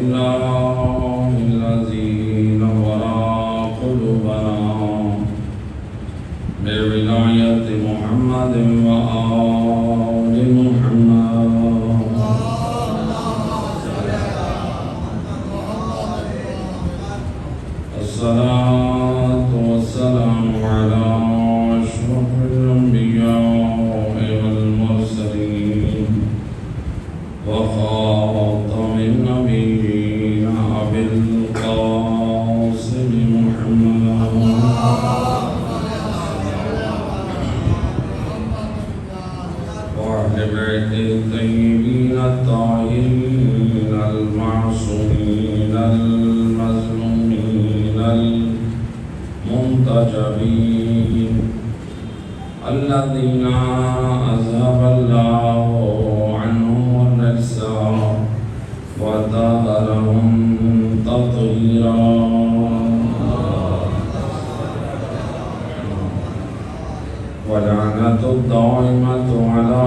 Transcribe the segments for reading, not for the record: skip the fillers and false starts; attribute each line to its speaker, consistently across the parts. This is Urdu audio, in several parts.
Speaker 1: بالله الذي نور قلوبنا بولاية محمد وآل محمد. الصلاة والسلام على أشرف الأنبياء والمرسلين وخاتم النبيين أبي القاسم محمد وأهل بيته الطيبين الطاهرين المعصومين المظلومين المنتجبين الذين أذهب الله عنهم الرجس وطهرهم تطهيرا. ولعنة الدائمة على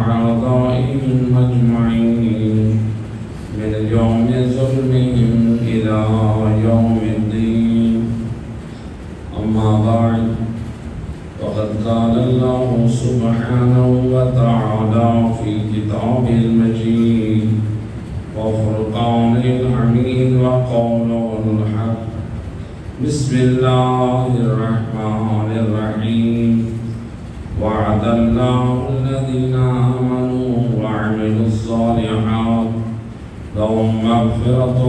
Speaker 1: أعدائهم أجمعين من يوم ظلمهم إلى يوم الدين. أما بعد، وقد قال الله سبحانه وتعالى في كتابه المجيد وفرقانه الحميد وقوله الحق. بسم الله الرحمن الرحيم. وعد الله الذين آمنوا وعملوا الصالحات لهم مغفرة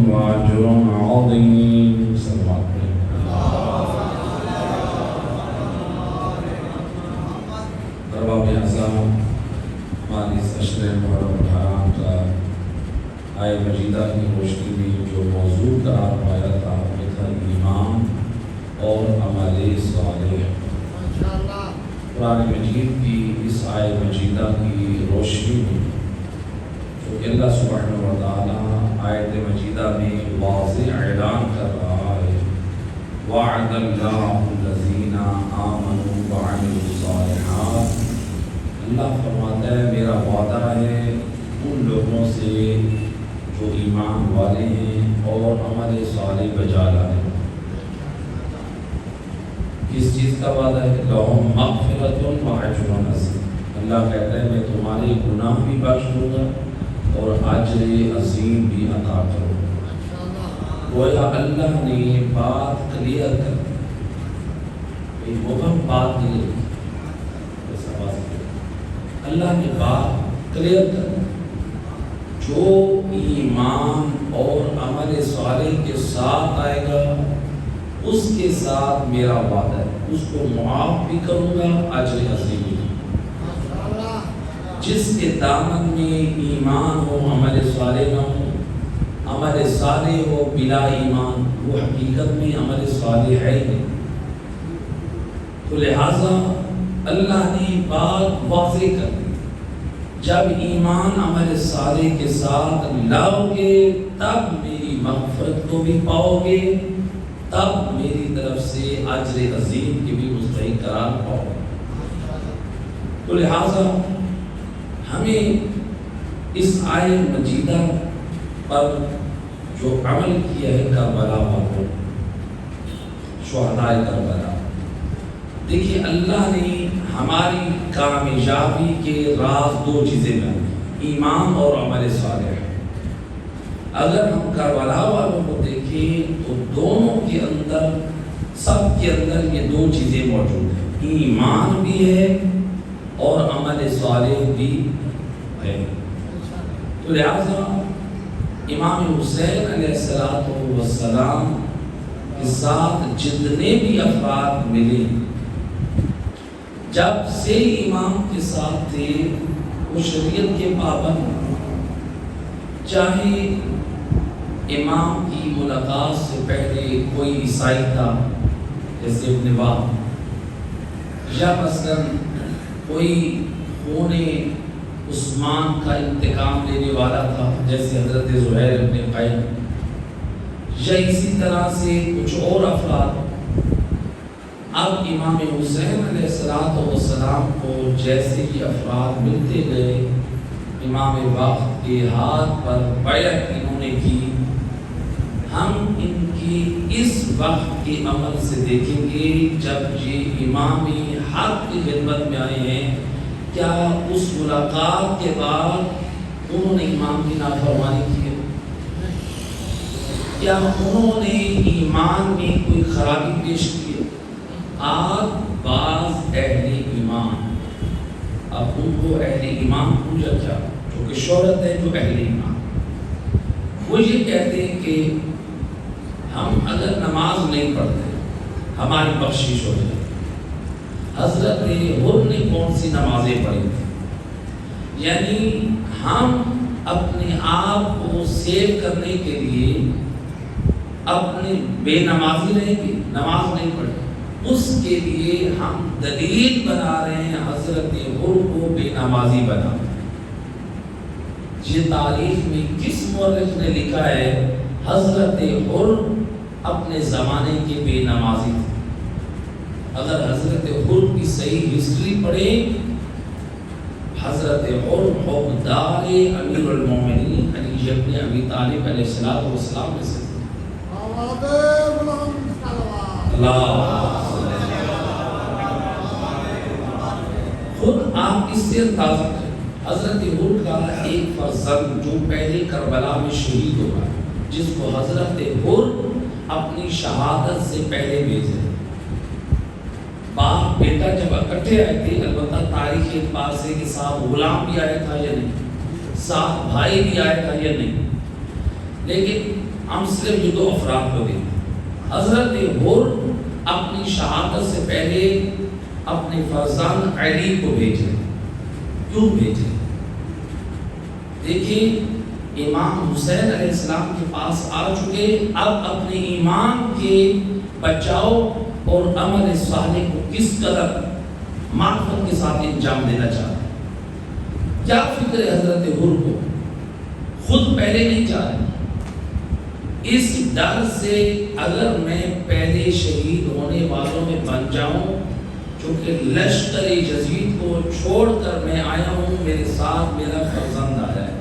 Speaker 1: وأجر عظيم. ارباب اعظام ہماری اس اشرے محرم الحرام کا آئے مجیدہ کی روشنی میں جو موضوع قرار پایا تھا وہ تھا ایمان اور عمل صالح. قرآن مجید کی اس آئے مجیدہ کی روشنی میں جو کہ اللہ سبحانہ و تعالیٰ آیت مجیدہ میں واضح اعلان کر رہا ہے وعد اللہ الذین آمنوا وعملوا الصالحات. اللہ فرماتا ہے میرا وعدہ ہے ان لوگوں سے جو ایمان والے ہیں اور عمل صالح بجا لائے. کس چیز کا وعدہ ہے؟ لہم مغفرۃ واجر عظیم. اللہ کہتا ہے میں تمہارے گناہ بھی بخش دوں گا اور اجر عظیم بھی عطا کروں گا. گویا اللہ نے بات کلیئر کر دی، ایک مبہم بات کلیئر کی. اللہ نے بات کلیئر کر دی، جو ایمان اور عمل صالح کے ساتھ آئے گا اس کے ساتھ میرا وعدہ ہے، اس کو معاف بھی کروں گا، اجر عظیم بھی. جس کے دامن میں ایمان ہو عمل صالح نہ ہو، عمل صالح ہو بلا ایمان، وہ حقیقت میں عمل صالح ہے ہی نہیں. تو لہٰذا اللہ نے بات واضح کر دی، جب ایمان عمل صالح کے ساتھ لاؤ گے تب میری مغفرت کو بھی پاؤ گے، تب میری طرف سے اجر عظیم کی بھی مستحق قرار پاؤ گے. تو لہٰذا ہمیں اس آیت مجیدہ پر جو عمل کیا ہے کربلا والوں، شہدائے کربلا، دیکھیے اللہ نے ہماری کامیابی کے راز دو چیزیں بنائی، ایمان اور عمل صالح. اگر ہم کربلا والوں کو دیکھیں تو دونوں کے اندر، سب کے اندر یہ دو چیزیں موجود ہیں، ایمان بھی ہے اور عمل صالح بھی ہے. تو لہذا امام حسین علیہ السلام کے ساتھ جتنے بھی افراد ملے جب سے امام کے ساتھ تھے وہ شریعت کے پابند، چاہے امام کی ملاقات سے پہلے کوئی عیسائی تھا جیسے ابن وہب، یا مثلا کوئی خون عثمان کا انتقام لینے والا تھا جیسے حضرت زہیر ابن قیم، یا اسی طرح سے کچھ اور افراد. اب امام حسین علیہ السلام کو جیسے ہی افراد ملتے گئے امام وقت کے ہاتھ پر بیعت انہوں نے کی، ہم ان کی اس وقت کے عمل سے دیکھیں گے جب یہ امام حق کی خدمت میں آئے ہیں، کیا اس ملاقات کے بعد انہوں نے امام کی نافرمانی کی ہے؟ کیا انہوں نے ایمان میں کوئی خرابی پیش کی ہے؟ آج بعض اہل ایمان، اب ان کو اہل ایمان پوجا کیا جو کہ شہرت ہے، جو اہل ایمان وہ یہ کہتے ہیں کہ ہم اگر نماز نہیں پڑھتے ہماری بخشش ہو جائے۔ حضرت حر نے کون سی نمازیں پڑھی تھی؟ یعنی ہم اپنے آپ کو سیو کرنے کے لیے اپنے بے نمازی رہیں گے، نماز نہیں پڑھے، اس کے لیے ہم دلیل بنا رہے ہیں حضرت حر کو بے نمازی بنا۔ یہ تاریخ میں کس مورخ نے لکھا ہے حضرت حر اپنے زمانے کے بے نمازی تھے؟ اگر حضرت حر کی صحیح ہسٹری پڑھیں، حضرت حر حکمدار امیر المومنین علی ابن ابی طالب علیہ السلام میں سے خود آپ اس سے اندازہ کریں، حضرت حر کا ایک فرزند جو پہلے کربلا میں شہید ہوا، جس کو حضرت حر اپنی شہادت سے پہلے بھیجے، باپ بیٹا جب اکٹھے آئے تھے، البتہ تاریخ اعتبار سے کہ ساتھ غلام بھی آیا تھا یا نہیں، ساتھ بھائی بھی آیا تھا یا نہیں، لیکن ہم صرف یہ دو افراد کو دیکھیں۔ حضرت حر اپنی شہادت سے پہلے اپنے فرزند علی کو بھیجے۔ کیوں بھیجے؟ دیکھیں، امام حسین علیہ السلام کے پاس آ چکے، اب اپنے ایمان کے بچاؤ اور عمل صالح کو کس قدر معرفت کے ساتھ انجام دینا چاہتے ہیں۔ کیا فکر ہے حضرت حر کو؟ خود پہلے نہیں چاہ رہے، اس ڈر سے اگر میں پہلے شہید ہونے والوں میں بن جاؤں، چونکہ لشکر یزید کو چھوڑ کر میں آیا ہوں، میرے ساتھ میرا فرزند آیا ہے،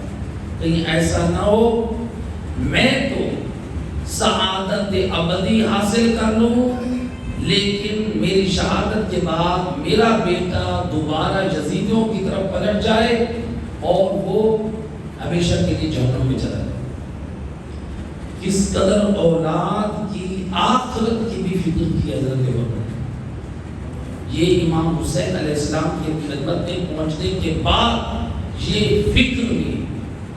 Speaker 1: کہیں ایسا نہ ہو میں تو سعادت ابدی حاصل کر لوں، لیکن میری شہادت کے بعد میرا بیٹا دوبارہ یزیدیوں کی طرف پلٹ جائے اور وہ ہمیشہ کے لیے جہنم میں چلا جائے۔ کس قدر اولاد کی آخرت کی بھی فکر کی حضرت حر نے۔ یہ امام حسین علیہ السلام کی خدمت میں پہنچنے کے بعد یہ فکر میں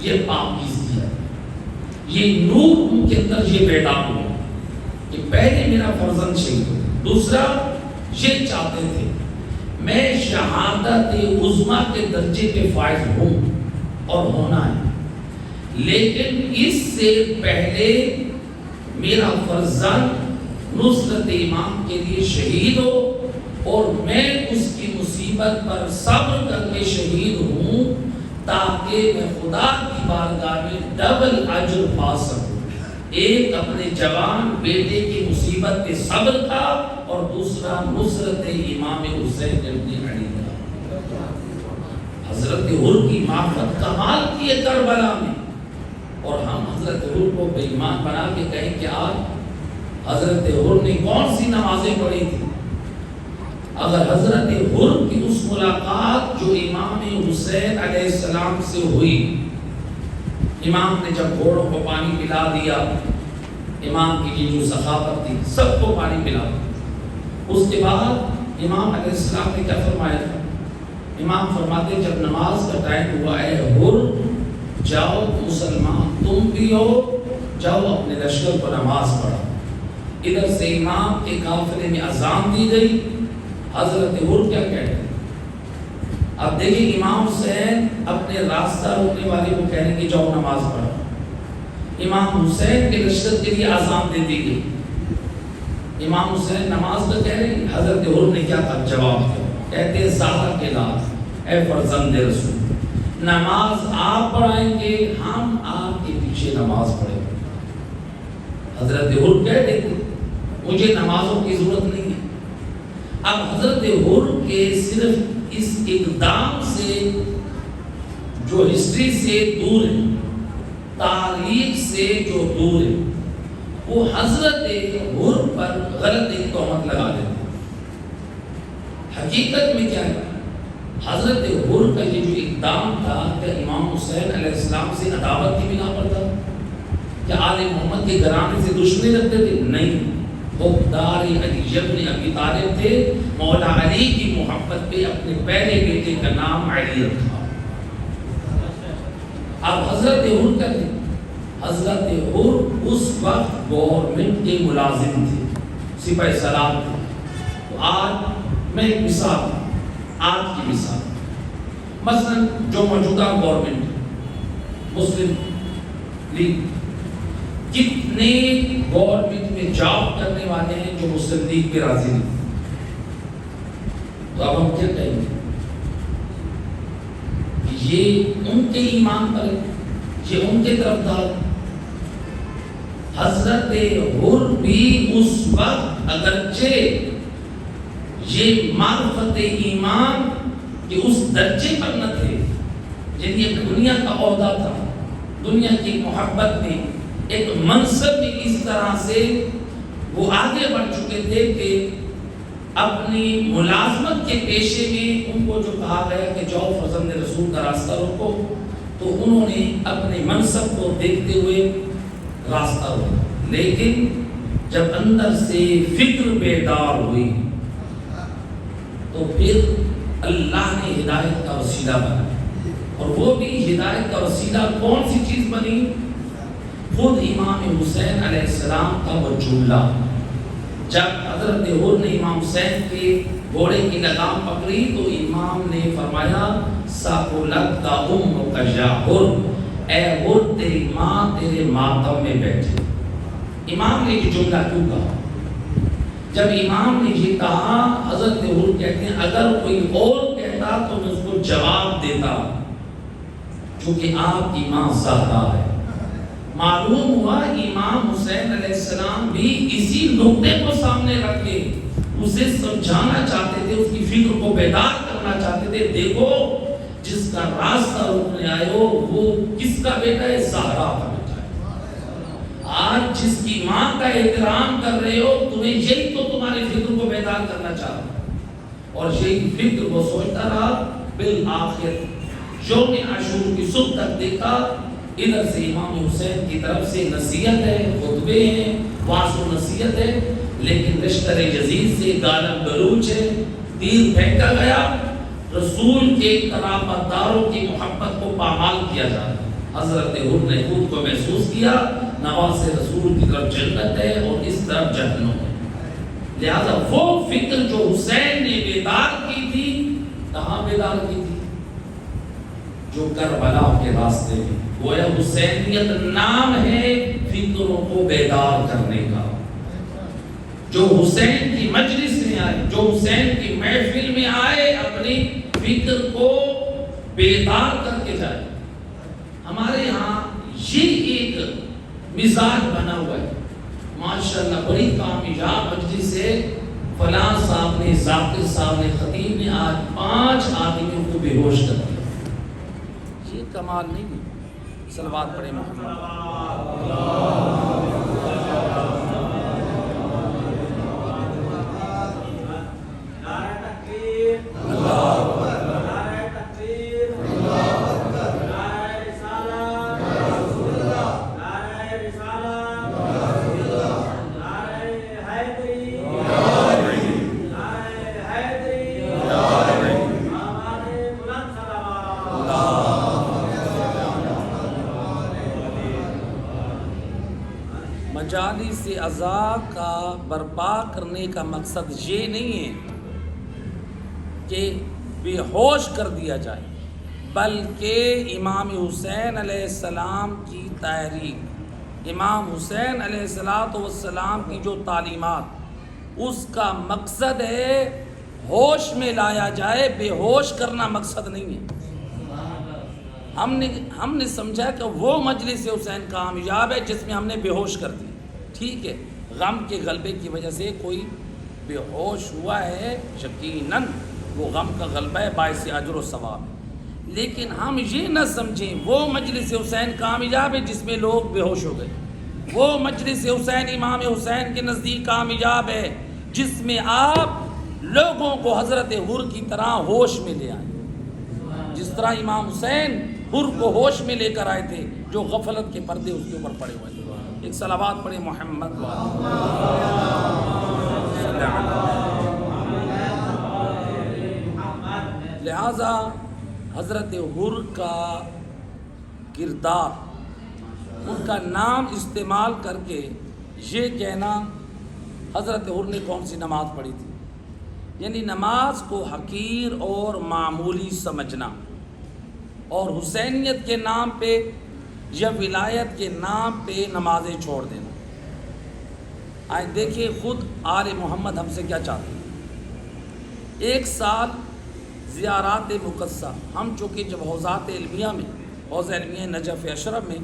Speaker 1: یہ پاکیزگی ہے، یہ نور ان کے اندر یہ پیدا ہوا کہ پہلے میرا فرزند شہید ہو، دوسرا یہ چاہتے تھے میں شہادت عظمیٰ کے درجے پہ فائز ہوں اور ہونا ہے، لیکن اس سے پہلے میرا فرزند نصرت امام کے لیے شہید ہو اور میں اس کی مصیبت پر صبر کر کے شہید ہوں، تاکہ میں خدا کی بارگاہ میں ڈبل اجر پا سکوں۔ ایک اپنے جوان بیٹے کی مصیبت پہ صبر تھا اور دوسرا نصرت امام حسین ابن علی کا۔ حضرت حر کی معرفت کمال کی ہے کربلا میں، اور ہم حضرت حر کو بے ایمان بنا کے کہیں کہ آج حضرت حر نے کون سی نمازیں پڑھی تھی؟ اگر حضرت حر کی اس ملاقات جو امام حسین علیہ السلام سے ہوئی، امام نے جب گھوڑوں کو پانی پلا دیا، امام کی جو سخاوت تھی، سب کو پانی پلا دیا، اس کے بعد امام علیہ السلام نے کیا فرمایا تھا؟ امام فرماتے جب نماز کا ٹائم ہوا، اے حر جاؤ مسلمان تم بھی ہو، جاؤ اپنے لشکر کو نماز پڑھو۔ ادھر سے امام کے قافلے میں اذان دی گئی، حضرت حر کیا کہتے ہیں؟ اب دیکھیں امام حسین اپنے راستہ روکنے والے کو کہنے کہ جاؤ نماز پڑھو، امام حسین کے لشکر کے لیے اذان دے دی گئی، امام حسین نماز کا کہہ رہے ہیں، حضرت حر نے کیا تھا جواب دیا، کہتے زہرا کے لاز اے فرزند رسول، نماز آپ پڑھائیں گے، ہم آپ کے پیچھے نماز پڑھیں گے۔ حضرت حر کہہ دیتے مجھے نمازوں کی ضرورت نہیں ہے۔ اب حضرت حر کے صرف اس اقدام سے جو ہسٹری سے دور ہے، تاریخ سے جو دور ہے، وہ حضرت حر پر غلط ایک تہمت لگا دیتے ہیں۔ حقیقت میں کیا ہے؟ حضرت حر کا یہ جو اقدام تھا کہ امام حسین علیہ السلام سے عداوت کی بنا پر تھا، کیا آل محمد کے گھرانے سے دشمنی رکھتے تھے؟ نہیں، حقدار علی ابن ابی طالب تھے، مولا علی کی محبت پہ اپنے پہلے بیٹے کا نام علی رکھا۔ اب حضرت حر کا تھے، حضرت حر اس وقت گورنمنٹ کے ملازم تھے، سپاہی سالار تھے۔ تو آج میں ایک مثال، آج کی مثال، مثلا جو موجودہ گورنمنٹ مسلم لیگ، کتنے گورنمنٹ میں جاب کرنے والے ہیں جو مسلم لیگ پہ راضی نہیں؟ تو اب ہم کیا کہیں گے؟ یہ ان کے ایمان پر ہے، یہ ان کے طرفدار۔ حضرت حر بھی اس وقت اگرچہ یہ معرفت ایمان کہ اس درجے پر نہ تھے، جن یہ دنیا کا عہدہ تھا، دنیا کی محبت میں، ایک منصب میں اس طرح سے وہ آگے بڑھ چکے تھے کہ اپنی ملازمت کے پیشے میں ان کو جو کہا گیا کہ جاؤ فرزند رسول کا راستہ روکو، تو انہوں نے اپنے منصب کو دیکھتے ہوئے راستہ روکا۔ لیکن جب اندر سے فکر بیدار ہوئی تو پھر اللہ نے ہدایت کا وسیلہ بنا، اور وہ بھی ہدایت کا وسیلہ کون سی چیز بنی؟ خود امام حسین علیہ السلام کا وہ جملہ، جب حضرت حر نے امام حسین کے گھوڑے کی لگام پکڑی تو امام نے فرمایا ساقلت کا ام کا یا حر، اے حر تیری ماں تیرے ماتم میں بیٹھے۔ امام نے یہ جملہ کیوں کہا؟ جب امام نے یہ کہا، حضرت حر کہتے ہیں اگر کوئی اور کہتا تو میں اس کو جواب دیتا، چونکہ آپ کی ماں زہرا ہے۔ معلوم ہوا امام حسین علیہ السلام بھی اسی نقطے کو سامنے رکھ کے اسے سمجھانا چاہتے تھے، اس کی فکر کو بیدار کرنا چاہتے تھے۔ دیکھو جس کا راستہ روکنے آئے ہو وہ کس کا بیٹا ہے؟ زہرا کا بیٹا ہے۔ آج جس کی ماں کا احترام کر رہے ہو، تمہیں یہی تو تمہاری فکر کو بیدار کرنا چاہتا، اور یہی فکر وہ سوچتا رہا۔ بالآخر یوم عاشور کی صبح تک دیکھا، ادھر سے امام حسین کی طرف سے نصیحت ہے، خطبے ہیں، واعظ و نصیحت ہے، لیکن لشکر جزیر سے گالم گلوچ ہے، تیر پھینکا گیا، رسول کے قرابت داروں کی محبت کو پامال کیا جا رہا ہے۔ حضرت حر نے خود کو محسوس کیا نواز رسول کی طرف جنت ہے اور اس طرف جہنم ہے۔ لہذا وہ فکر جو حسین نے بیدار کی تھی، کہاں بیدار کی تھی؟ جو کربلا کے راستے میں۔ گویا حسینیت نام ہے فکروں کو بیدار کرنے کا۔ جو حسین کی مجلس میں آئے، جو حسین کی محفل میں آئے، اپنی فکر کو بیدار کر کے جائے۔ ہمارے ہاں یہ ایک مزاج بنا ہوا ہے، ماشاءاللہ بڑی کامیاب مجلس ہے، فلاں صاحب نے، ذاکر صاحب نے، خطیب نے آج 5 آدمیوں کو بے ہوش کر دیا۔ یہ کمال نہیں ہے۔ صلوات پڑھیں محمد۔ مجالس عزا کا برپا کرنے کا مقصد یہ نہیں ہے کہ بے ہوش کر دیا جائے، بلکہ امام حسین علیہ السلام کی تحریک، امام حسین علیہ السلام کی جو تعلیمات، اس کا مقصد ہے ہوش میں لایا جائے، بے ہوش کرنا مقصد نہیں ہے۔ ہم نے سمجھا کہ وہ مجلس حسین کامیاب ہے جس میں ہم نے بے ہوش کر دی۔ ٹھیک ہے، غم کے غلبے کی وجہ سے کوئی بے ہوش ہوا ہے، یقیناً وہ غم کا غلبہ ہے، باعث اجر و ثواب ہے، لیکن ہم یہ نہ سمجھیں وہ مجلس حسین کامیاب ہے جس میں لوگ بے ہوش ہو گئے، وہ مجلس حسین امام حسین کے نزدیک کامیاب ہے جس میں آپ لوگوں کو حضرت حر کی طرح ہوش میں لے آئے، جس طرح امام حسین حر کو ہوش میں لے کر آئے تھے جو غفلت کے پردے اس کے اوپر پڑے ہوئے تھے۔ ایک صلوات پڑھے محمد لہذا حضرت حر کا کردار، ان کا نام استعمال کر کے یہ کہنا حضرت حر نے کون سی نماز پڑھی تھی، یعنی نماز کو حقیر اور معمولی سمجھنا، اور حسینیت کے نام پہ یا ولایت کے نام پہ نمازیں چھوڑ دینا۔ آج دیکھیں خود آل محمد ہم سے کیا چاہتے ہیں۔ ایک سال زیارات مقدسہ، ہم چونکہ جب حوزات علمیہ میں، حوزہ علمیہ نجف اشرف میں،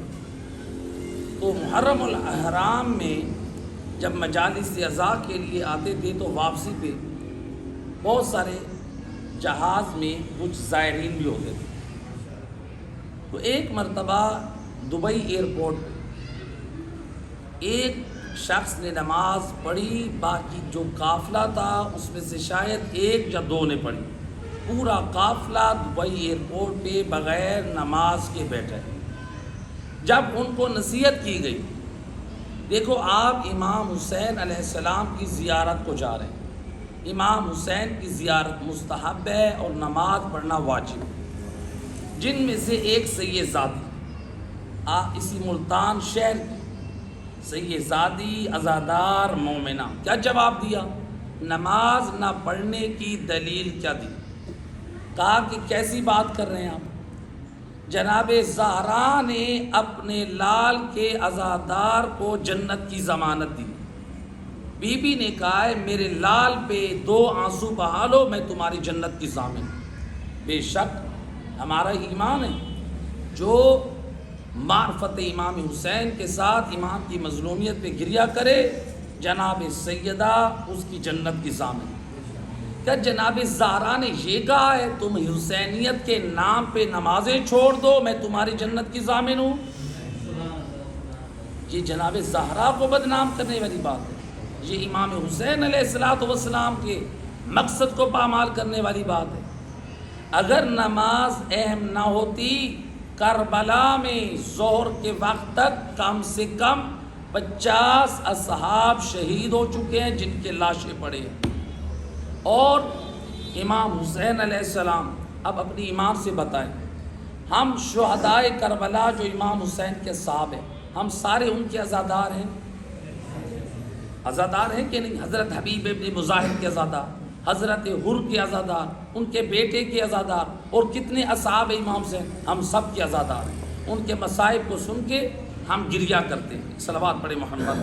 Speaker 1: تو محرم الاحرام میں جب مجالس عزا کے لیے آتے تھے تو واپسی پہ بہت سارے جہاز میں کچھ زائرین بھی ہوتے تھے۔ تو ایک مرتبہ دبئی ایئرپورٹ پہ ایک شخص نے نماز پڑھی، باقی جو قافلہ تھا اس میں سے شاید ایک یا دو نے پڑھی، پورا قافلہ دبئی ایئرپورٹ پہ بغیر نماز کے بیٹھے۔ جب ان کو نصیحت کی گئی، دیکھو آپ امام حسین علیہ السلام کی زیارت کو جا رہے ہیں، امام حسین کی زیارت مستحب ہے اور نماز پڑھنا واجب ہے۔ جن میں سے ایک سید زادی، اسی ملتان شہر کی سید زادی عزادار مومنہ، کیا جواب دیا؟ نماز نہ پڑھنے کی دلیل کیا دی؟ کہا کہ کیسی بات کر رہے ہیں آپ؟ جناب زہرا نے اپنے لال کے عزادار کو جنت کی ضمانت دی۔ بی بی نے کہا ہے میرے لال پہ 2 آنسو بہا لو، میں تمہاری جنت کی ضامن ہوں۔ بے شک ہمارا ایمان ہے جو معرفت امام حسین کے ساتھ امام کی مظلومیت پہ گریہ کرے، جناب سیدہ اس کی جنت کی ضامن۔ کیا جناب زہرا نے یہ کہا ہے تم حسینیت کے نام پہ نمازیں چھوڑ دو، میں تمہاری جنت کی ضامن ہوں؟ یہ جناب زہرا کو بدنام کرنے والی بات ہے، یہ امام حسین علیہ السلام کے مقصد کو پامال کرنے والی بات ہے۔ اگر نماز اہم نہ ہوتی، کربلا میں ظہر کے وقت تک کم سے کم 50 اصحاب شہید ہو چکے ہیں جن کے لاشیں پڑے ہیں، اور امام حسین علیہ السلام اب اپنی امام سے بتائیں، ہم شہدائے کربلا جو امام حسین کے صاحب ہیں، ہم سارے ان کے عزادار ہیں؟ عزادار ہیں کہ نہیں؟ حضرت حبیب ابن مظاہر کے عزادار، حضرت حر کے عزادار، ان کے بیٹے کے عزادار، اور کتنے اصحاب امام حسین، ہم سب کے عزادار ہیں۔ ان کے مصائب کو سن کے ہم گریہ کرتے ہیں۔ صلوات پڑھے محمد۔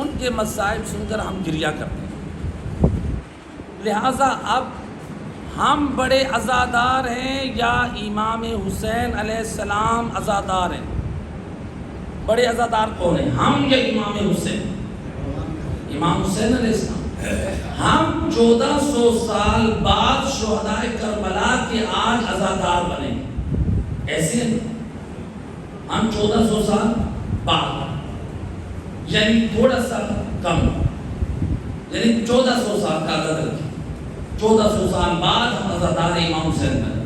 Speaker 1: ان کے مصائب سن کر ہم گریہ کرتے ہیں۔ لہٰذا اب ہم بڑے عزادار ہیں یا امام حسین علیہ السلام عزادار ہیں؟ بڑے عزادار کون ہیں، ہم یا امام حسین؟ امام حسین علیہ السلام۔ ہم 1400 سال بعد شہدائے کربلا کے آج عزادار بنے، ایسے ہیں ہم 1400 سال بعد، یعنی تھوڑا سا کم، یعنی 1400 سال کا عدد رکھیں، 1400 سال بعد ہم عزادار امام حسین بنے۔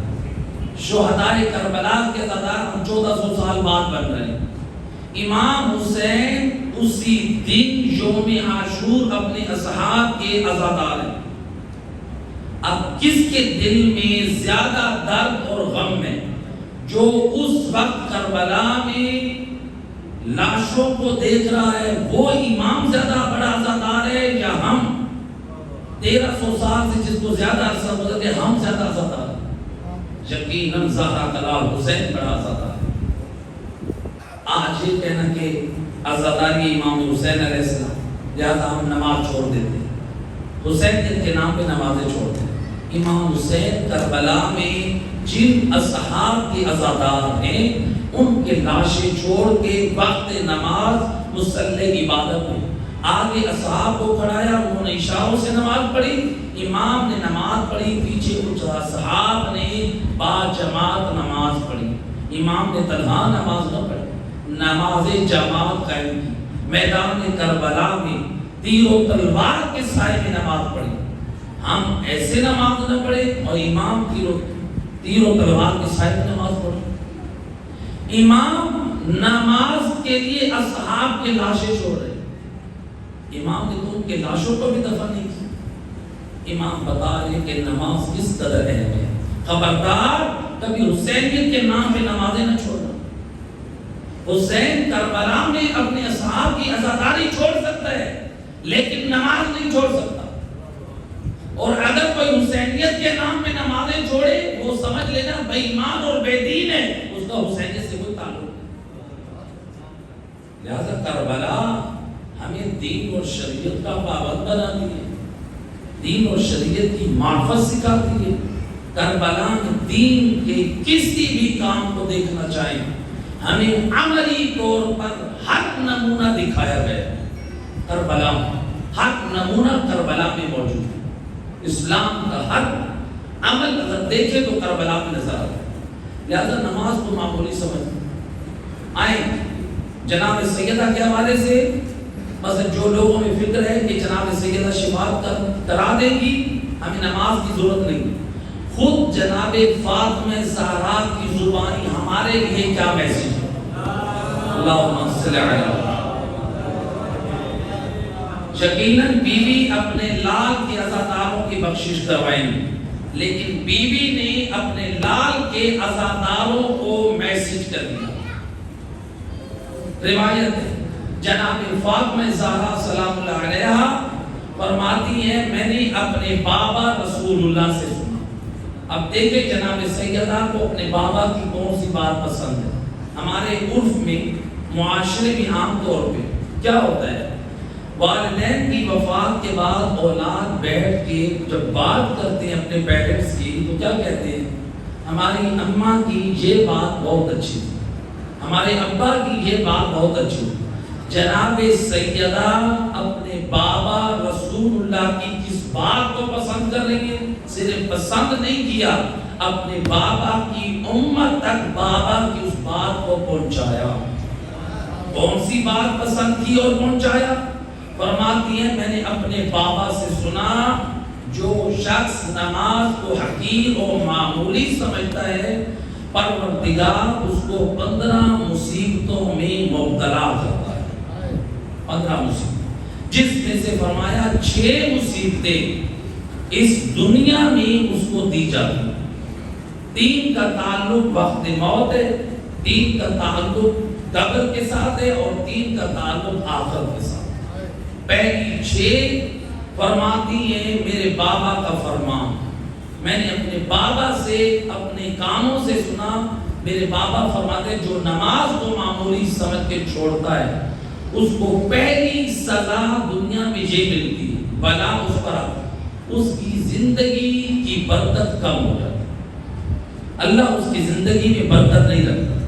Speaker 1: شہدائے کربلا کے عزادار ہم 1400 سال بعد بن رہے ہیں۔ امام حسین اسی دن یوم عاشور اپنے اصحاب کے عزادار ہیں۔ اب کس کے دل میں زیادہ درد اور غم ہے، جو اس وقت کربلا میں لاشوں کو دیکھ رہا ہے وہ امام زیادہ بڑا عزادار ہے، یا ہم 1300 سال سے جس کو زیادہ عرصہ گزر گیا ہم زیادہ عزادار ہیں؟ یقیناً زہرا کا لال حسین بڑا عزادار ہے۔ آج یہ کہنا کہ عزاداری امام حسین علیہ السلام، لہذا ہم نماز چھوڑ دیتے ہیں، حسین کے نام پہ نمازیں چھوڑتے ہیں۔ امام حسین کربلا میں جن اصحاب کے عزادار ہیں ان کے لاشیں چھوڑ کے وقت نماز مصلی عبادت میں آگے اصحاب کو کھڑایا، انہوں نے اشاروں سے نماز پڑھی، امام نے نماز پڑھی، پیچھے کچھ اصحاب نے با جماعت نماز پڑھی، امام نے تنہا نماز نہ پڑھی، نماز جماعت قائم کی، میدان کربلا میں تیر و تلوار کے سائے میں نماز پڑھی۔ ہم ایسے نماز نہ پڑھے اور امام تیر و تلوار کے سائے میں نماز پڑھے۔ امام نماز کے لیے اصحاب کے لاشیں چھوڑ رہے، امام نے تو ان کے لاشوں کو بھی دفن نہیں کی۔ امام بتا رہے کہ نماز کس قدر اہم ہے، خبردار کبھی حسینیت کے نام پہ نمازیں نہ چھوڑنا۔ حسین کربلا میں اپنے اصحاب کی عزاداری چھوڑ سکتا ہے لیکن نماز نہیں چھوڑ سکتا، اور اگر کوئی حسینیت کے نام پہ نمازیں چھوڑے وہ سمجھ لینا بے ایمان اور بے دین ہے، اس کا حسینیت سے کوئی تعلق نہیں۔ لہذا کربلا ہمیں دین اور شریعت کا پابند بناتی ہے، دین اور شریعت کی معرفت سکھاتی ہے۔ کربلا میں دین کے کسی بھی کام کو دیکھنا چاہیے، ہمیں عملی طور پر حق نمونہ دکھایا گیا۔ کربلا حق نمونہ کربلا میں موجود ہے، اسلام کا ہر عمل اگر دیکھے تو کربلا میں نظر آتا ہے۔ لہذا نماز کو معمولی سمجھ آئیں جناب سیدہ کے حوالے سے، مثلا جو لوگوں میں فکر ہے کہ جناب سیدہ شفاعت کرا دے گی، ہمیں نماز کی ضرورت نہیں، خود جناب فاطمہ زہرا کی زبانی ہمارے لیے کیا میسج ہے۔ اللہم صلی علی۔ یقیناً بیوی اپنے لال کے عزاداروں کی بخشش کروائیں گی، لیکن بیوی نے اپنے لال کے عزاداروں کو میسج کر دیا۔ روایت ہے جناب فاطمہ زہرا سلام اللہ علیہا فرماتی ہیں میں نے اپنے بابا رسول اللہ سے سنا۔ اب دیکھیں جناب سیدہ کو اپنے بابا کی کون سی بات پسند ہے۔ ہمارے عرف میں معاشرے میں عام طور پہ کیا ہوتا ہے، والدین کی وفات کے بعد اولاد بیٹھ کے جب بات کرتے ہیں اپنے پیرنٹس کی تو کیا کہتے ہیں، ہماری اماں کی یہ بات بہت اچھی تھی، ہمارے ابا کی یہ بات بہت اچھی تھی۔ جناب سیدہ اپنے بابا رسول اللہ کی کس بات کو پسند کر رہی ہیں، صرف پسند نہیں کیا، اپنے بابا کی امت تک بابا کی اس بات کو پہنچایا۔ کون سی بات پسند کی اور پہنچایا؟ فرماتی ہیں میں نے اپنے بابا سے سنا جو شخص نماز کو حقیر اور معمولی سمجھتا ہے پروردگار اس کو 15 مصیبتوں میں مبتلا کرتا ہے۔ 15 مصیبت، جس میں سے فرمایا 6 مصیبتیں اس دنیا میں اس کو دی جاتی ہیں۔ 3 کا تعلق وقت موت ہے، 3 کا تعلق قبر کے ساتھ ہے اور 3 کا تعلق آخرت کے ساتھ۔ پہلی 6 فرماتی ہیں میرے بابا کا فرمان، میں نے اپنے بابا سے اپنے کانوں سے سنا، میرے بابا فرماتے جو نماز کو معمولی سمجھ کے چھوڑتا ہے اس کو پہلی سزا دنیا میں یہ ملتی ہے، بلا اس پر آتا ہے، اس کی زندگی کی برکت کم ہو جاتی ہے، اللہ اس کی زندگی میں برکت نہیں رکھتا،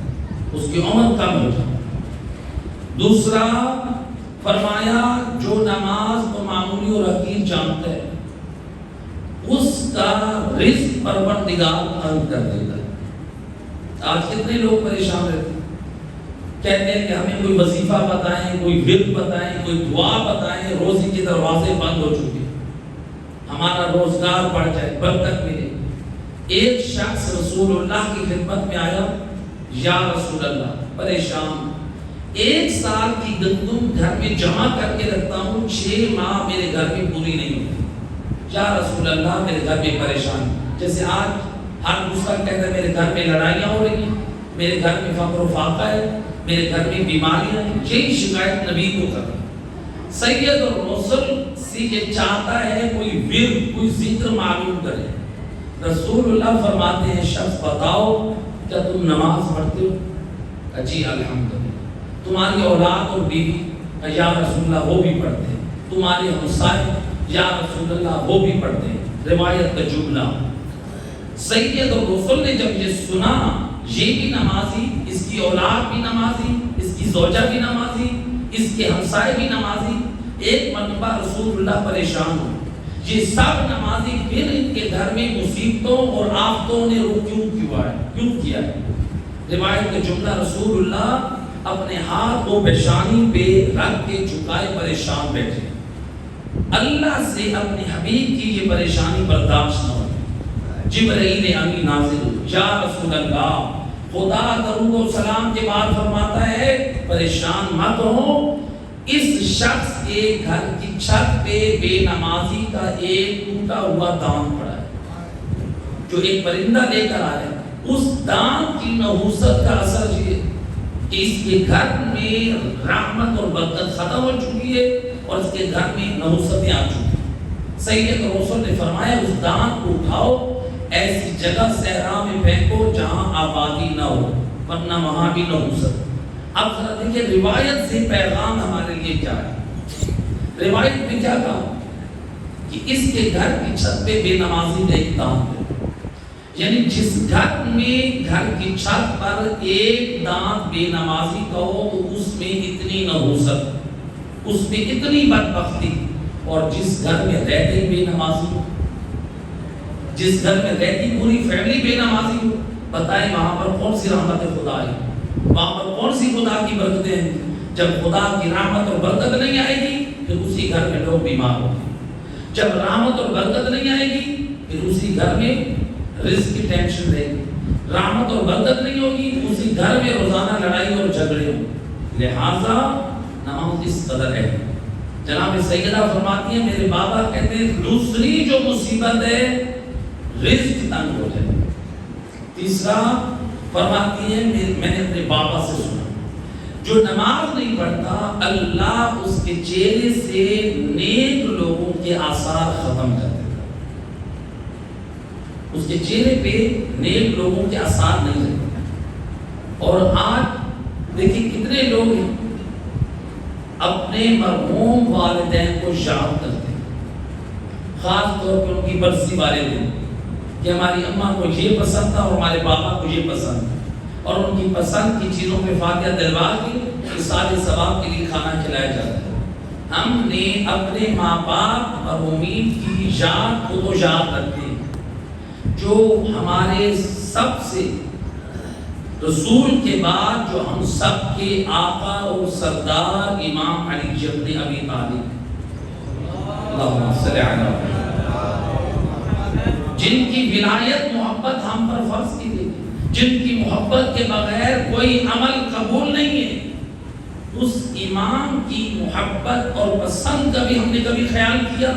Speaker 1: اس کی عمر کم ہو جاتی ہے۔ دوسرا فرمایا جو نماز کو معمولی اور حقیر جانتا ہے اس کا رزق پروردگار تنگ کر دیتا ہے۔ آج کتنے لوگ پریشان رہتے ہیں، کہتے ہیں کہ ہمیں کوئی وظیفہ بتائیں، کوئی ورد بتائیں، کوئی دعا بتائیں، روزی کے دروازے بند ہو چکے، ہمارا روزگار بڑھ جائے، برکت ملے۔ ایک شخص رسول اللہ کی خدمت میں آیا، یا رسول اللہ پریشان، 1 سال کی گندم گھر میں جمع کر کے رکھتا ہوں، 6 ماہ میرے گھر میں پوری نہیں ہوتی، یا رسول اللہ میرے گھر میں پریشان، جیسے آج ہر دوسرا کہتا ہے میرے گھر میں لڑائیاں ہو رہی ہیں، میرے گھر میں فقر و فاقہ ہے، میرے گھر میں بیماریاں ہیں، یہی شکایت نبی کو کرتا۔ سید الرسل سے یہ چاہتا ہے کوئی ورد، کوئی ذکر معلوم کرے۔ رسول اللہ فرماتے ہیں شخص بتاؤ کیا تم نماز پڑھتے ہو؟ جی الحمدللہ۔ تمہاری اولاد اور بیوی؟ یا رسول اللہ وہ بھی پڑھتے ہیں۔ تمہارے ہمسائے؟ یا رسول اللہ وہ بھی پڑھتے ہیں۔ روایت کا جملہ۔ سید الرسل نے جب یہ سنا یہ بھی نمازی، اس کی اولاد بھی نمازی، اس کی زوجہ بھی نمازی، اس کے ہمسائے بھی نمازی، ایک مرتبہ رسول اللہ پریشان ہو، یہ سب نمازی پھر ان کے گھر میں مصیبتوں اور آفتوں نے رخ کیوں کیا ہے؟ روایت کے جملہ رسول اللہ اپنے ہاتھ کو پیشانی پہ رکھ کے جھکائے پریشان بیٹھے، اللہ سے اپنے حبیب کی یہ پریشانی برداشت نہ ہو۔ جبرائیل امین نازل ہو، یا رسول اللہ، خدا درود و سلام کے بعد فرماتا ہے پریشان مت ہو، اس شخص کے گھر کی چھت پہ بے نمازی کا ایک ٹوٹا ہوا دانت پڑا ہے، جو ایک پرندہ لے کر آیا، اس دانت کی نحوست کا اثر یہ کہ اس کے گھر میں رحمت اور برکت ختم ہو چکی ہے اور اس کے گھر میں نحوستیں آ چکی ہیں۔ سید رسول نے فرمایا اس دانت کو اٹھاؤ، ایسی جگہ صحرا میں پھینکو جہاں آبادی نہ ہو، ورنہ وہاں بھی نحوست۔ اب ذرا دیکھیں روایت سے پیغام ہمارے لیے کیا ہے۔ روایت میں کیا کہا کہ اس کے گھر کی چھت پہ بے نمازی کا ایک دانت ہے، یعنی جس گھر میں گھر کی چھت پر ایک دانت بے نمازی کا ہو تو اس میں اتنی نحوست، اس میں اتنی بدبختی، اور جس گھر میں رہتے بے نمازی ہو، جس گھر میں رہتی پوری فیملی بے نمازی ہو، بتائیں وہاں پر کون سی رحمت خدا ہے، وہاں پر کون سی خدا کی برکتیں ہیں؟ جب خدا کی رحمت اور برکت نہیں آئے گی پھر اسی گھر میں لوگ بیمار ہوں گے، جب رحمت اور برکت نہیں آئے گی پھر اسی گھر میں رزق کی ٹینشن رہے گی، رحمت اور برکت نہیں ہوگی اسی گھر میں روزانہ لڑائی اور جھگڑے ہوں گے۔ لہٰذا نماز اس قدر ہے۔ جناب سیدہ فرماتی ہیں میرے بابا کہتے ہیں دوسری جو مصیبت ہے رزق تنگ ہو جائے۔ تیسرا فرماتی ہے میں نے اپنے بابا سے سنا جو نماز نہیں پڑھتا اللہ اس کے چہرے سے نیک لوگوں کے آثار ختم کر دیتا، اس کے چہرے پہ نیک لوگوں کے آثار نہیں رہتے۔ اور آج دیکھیں کتنے لوگ ہیں اپنے مرحوم والدین کو یاد کرتے ہیں، خاص طور پر ان کی برسی والے دن کہ ہماری اماں کو یہ پسند تھا اور ہمارے بابا کو یہ پسند تھا، اور ان کی پسند کی چیزوں پہ فاتحہ دلوا کے سارے ثواب کے لیے کھانا کھلایا جاتا ہے۔ ہم نے اپنے ماں باپ مرحومین کی یاد کو تو یاد رکھتے ہیں، جو ہمارے سب سے رسول کے بعد جو ہم سب کے آقا اور سردار امام علی ابن ابی طالب اللہم صلی علی محمد، جن کی ولایت محبت ہم پر فرض کی گئی، جن کی محبت کے بغیر کوئی عمل قبول نہیں ہے، اس امام کی محبت اور پسند کا بھی ہم نے کبھی خیال کیا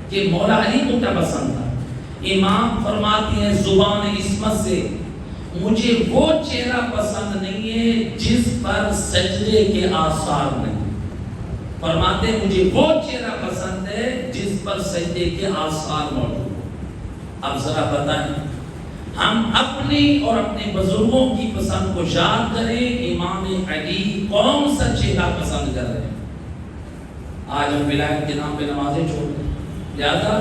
Speaker 1: کہ مولا علی کو کیا پسند تھا؟ امام فرماتے ہیں زبان عصمت سے مجھے وہ چہرہ پسند نہیں ہے جس پر سجدے کے آثار نہیں، فرماتے ہیں مجھے وہ چہرہ پسند ہے جس پر سجدے کے آثار موجود۔ اب ذرا بتائیں ہم اپنی اور اپنے بزرگوں کی پسند کو یاد کریں، امام علی کون سا چہرہ پسند کر رہے ہیں؟ آج ہم ولایت کے نام پہ نمازیں چھوڑ دیں، لہذا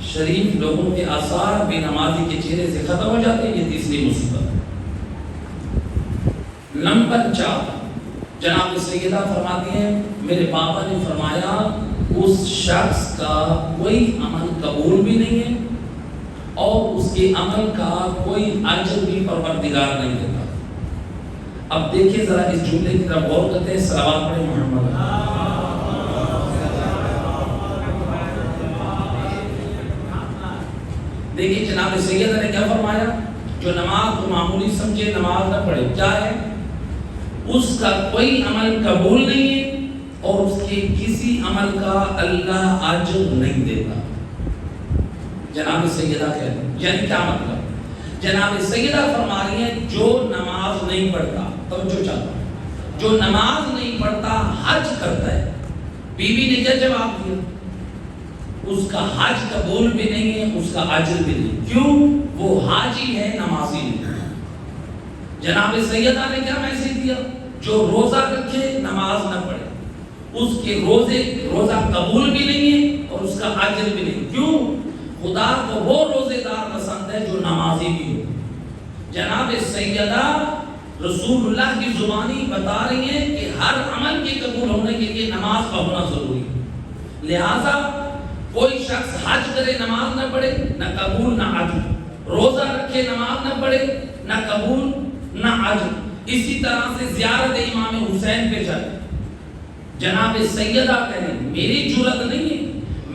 Speaker 1: شریف لوگوں کے آثار بے نمازی کے چہرے سے ختم ہو جاتے ہیں۔ یہ تیسری مصیبت ہے۔ نمبر 4 جناب سیدہ فرماتی ہیں میرے بابا نے فرمایا اس شخص کا کوئی عمل قبول بھی نہیں ہے اور اس کے عمل کا کوئی اجر بھی پروردگار نہیں دیتا۔ اب دیکھیں ذرا اس جملے کی طرف غور کرتے ہیں، صلوات پڑھیں محمد۔ دیکھیں جناب سیدہ نے کیا فرمایا، جو نماز کو معمولی سمجھے نماز نہ پڑھے، کیا ہے اس کا کوئی عمل قبول نہیں ہے اور اس کے کسی عمل کا اللہ اجر نہیں دیتا۔ جناب سیدہ کہتے ہیں یعنی کیا مطلب؟ جناب سیدہ فرما رہی ہیں جو نماز نہیں پڑھتا، توجہ چاہتا ہوں، جو نماز نہیں پڑھتا حج کرتا ہے، بیوی نے کیا جواب دیا؟ اس کا حج قبول بھی نہیں ہے، اس کا اجر بھی نہیں۔ کیوں؟ وہ حاجی ہے، نمازی نہیں۔ جناب سیدہ نے کیا میسج دیا؟ جو روزہ رکھے نماز نہ پڑھے، اس کے روزہ قبول بھی نہیں ہے اور اس کا اجر بھی نہیں۔ کیوں؟ خدا کو وہ روزے دار پسند ہے جو نمازی بھی ہو۔ جناب سیدہ رسول اللہ کی زبانی بتا رہی ہیں کہ ہر عمل کے قبول ہونے کے لیے نماز کا ہونا ضروری ہے۔ لہذا کوئی شخص حج کرے نماز نہ پڑھے، نہ قبول نہ اجر، روزہ رکھے نماز نہ پڑھے، نہ قبول نہ اجر۔ اسی طرح سے زیارت امام حسین پہ جائے، جناب سیدہ کہیں میری جرت نہیں ہے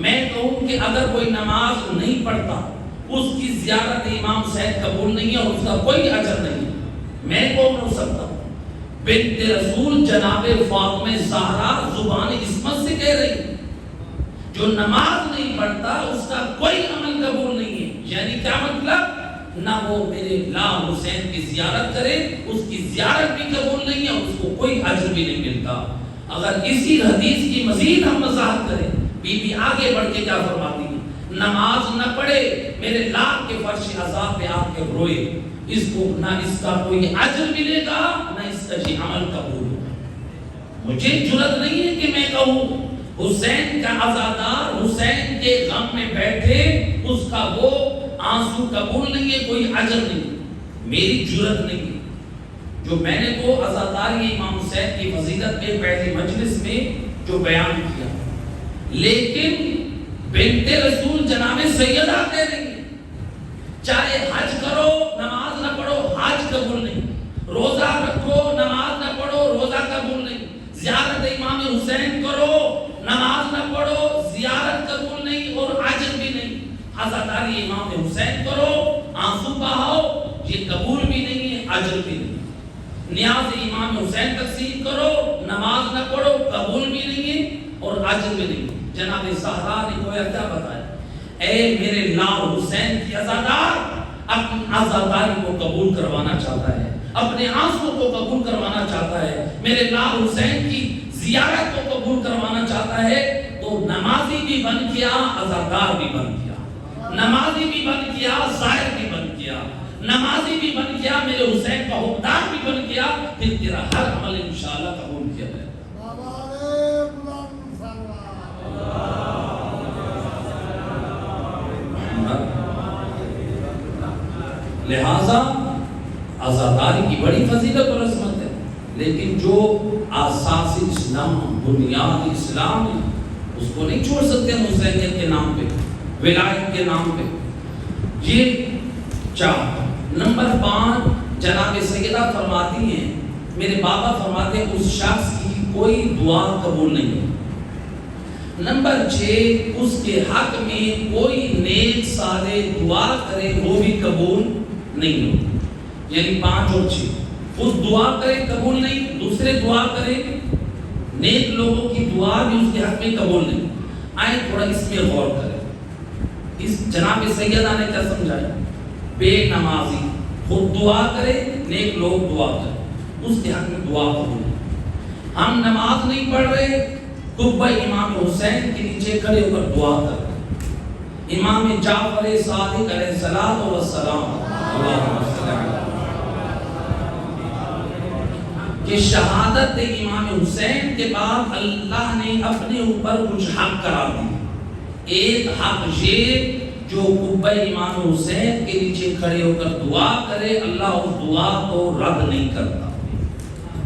Speaker 1: میں کہوں کہ اگر کوئی نماز نہیں پڑھتا اس کی زیارت امام حسین قبول نہیں ہے اور اس کا کوئی اجر نہیں ہے، میں کون ہو سکتا ہوں؟ بنت رسول جناب فاطمہ زہرا زبان عصمت سے کہہ رہی جو نماز نہیں پڑھتا اس کا کوئی عمل قبول نہیں ہے۔ یعنی کیا مطلب؟ نہ وہ میرے لا حسین کی زیارت کرے، اس کی زیارت بھی قبول نہیں ہے اور اس کو کوئی اجر بھی نہیں ملتا۔ اگر اسی حدیث کی مزید ہم وضاحت کریں، بی بی آگے بڑھ کے کیا فرماتی ہے؟ نماز نہ پڑھے میرے لاکھ کے فرش عذاب پہ آ کے روئے، اس کو نہ اس کا کوئی اجر ملے گا نہ اس کا یہ عمل قبول ہوگا۔ مجھے جرت نہیں ہے کہ میں کہوں حسین کا عزادار حسین کے غم میں بیٹھے اس کا وہ آنسو قبول نہیں ہے، کوئی اجر نہیں، میری جرت نہیں ہے۔ جو میں نے تو عزاداری امام حسین کی فضیلت میں پہلی مجلس میں جو بیان کیا، لیکن بنت رسول جناب سیدہ کہہ رہی ہے چاہے حج کرو نماز نہ پڑھو حج قبول نہیں، روزہ رکھو نماز نہ پڑھو روزہ قبول نہیں، زیارت امام حسین کرو نماز نہ پڑھو زیارت قبول نہیں اور اجر بھی نہیں، عزاداری امام حسین کرو آنسو بہاؤ یہ قبول بھی نہیں ہے اجر بھی نہیں، نیاز امام حسین تقسیم کرو نماز نہ پڑھو قبول بھی نہیں ہے اور اجر بھی نہیں۔ جناب زہرا نے گویا کیا بتایا؟ اے میرے لال حسین کی عزادار اپنی عزاداری کو قبول کروانا چاہتا ہے، اپنے آنسو کو قبول کروانا چاہتا ہے، میرے لال حسین کی زیارت کو قبول کروانا چاہتا ہے تو نمازی بھی بن گیا عزادار بھی بن گیا، نمازی بھی بن گیا زائر بھی بن گیا، نمازی بھی بن گیا میرے حسین کا حقدار بھی بن گیا، پھر تیرا ہر عمل انشاءاللہ قبول کیا جائے۔ لہذا عزاداری کی بڑی فضیلت اور عظمت ہے، لیکن جو اساس اسلام بنیاد اسلام ہے اس کو نہیں چھوڑ سکتے ہم حسینیت کے نام پہ ولایت کے نام پہ۔ یہ 4 نمبر 5 جناب سیدہ فرماتی ہیں میرے بابا فرماتے ہیں اس شخص کی کوئی دعا قبول نہیں ہے۔ نمبر 6 اس کے حق میں کوئی نیک صالح دعا کرے وہ بھی قبول نہیں ہو، یعنی 5 اور 6 اس دعا کرے قبول نہیں، دوسرے دعا کرے نیک لوگوں کی دعا بھی اس کے حق میں قبول نہیں۔ آئیں تھوڑا اس میں غور کریں، اس جناب سیدہ نے کیا سمجھایا؟ بے نمازی خود دعا کرے نیک لوگ دعا کرے اس کے حق میں دعا قبول نہیں۔ ہم نماز نہیں پڑھ رہے قبہ امام حسین کے نیچے کھڑے ہو کر دعا کر رہے، امام جعفر صادق علیہ السلام کہ شہادت امام حسین کے بعد اللہ نے اپنے اوپر کچھ حق قرار دی۔ ایک حق یہ جو قبہ امام حسین کے نیچے کھڑے ہو کر دعا کرے اللہ اس دعا کو رد نہیں کرتا،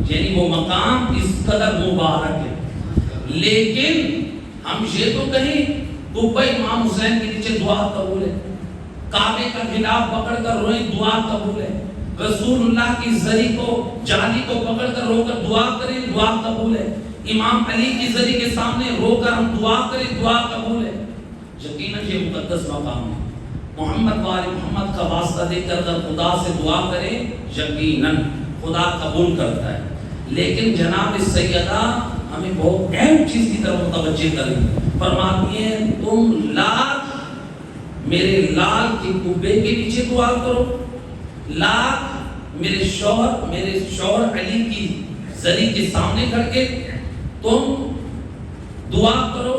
Speaker 1: یعنی وہ مقام اس قدر مبارک ہے۔ لیکن ہم یہ تو کہیں قبہ امام حسین کے نیچے دعا قبول ہے، کعبے کا غلاف پکڑ کر روئیں دعا قبول ہے، رسول اللہ کی زری کو جالی کو پکڑ کر رو کر دعا کریں دعا قبول ہے، امام علی کی زری کے سامنے رو کر ہم دعا کریں دعا قبول ہے۔ یقیناً یہ مقدس مقام ہے، محمد وآل محمد کا واسطہ دے کر اگر خدا سے دعا کریں یقیناً خدا قبول کرتا ہے۔ لیکن جناب سیدہ ہمیں بہت اہم چیز کی طرف متوجہ کریں، فرماتی ہیں تم لاکھ میرے لال کے قبے کے نیچے دعا کرو، لاکھ میرے شوہر علی کی زری کے سامنے کھڑ کے تم دعا کرو،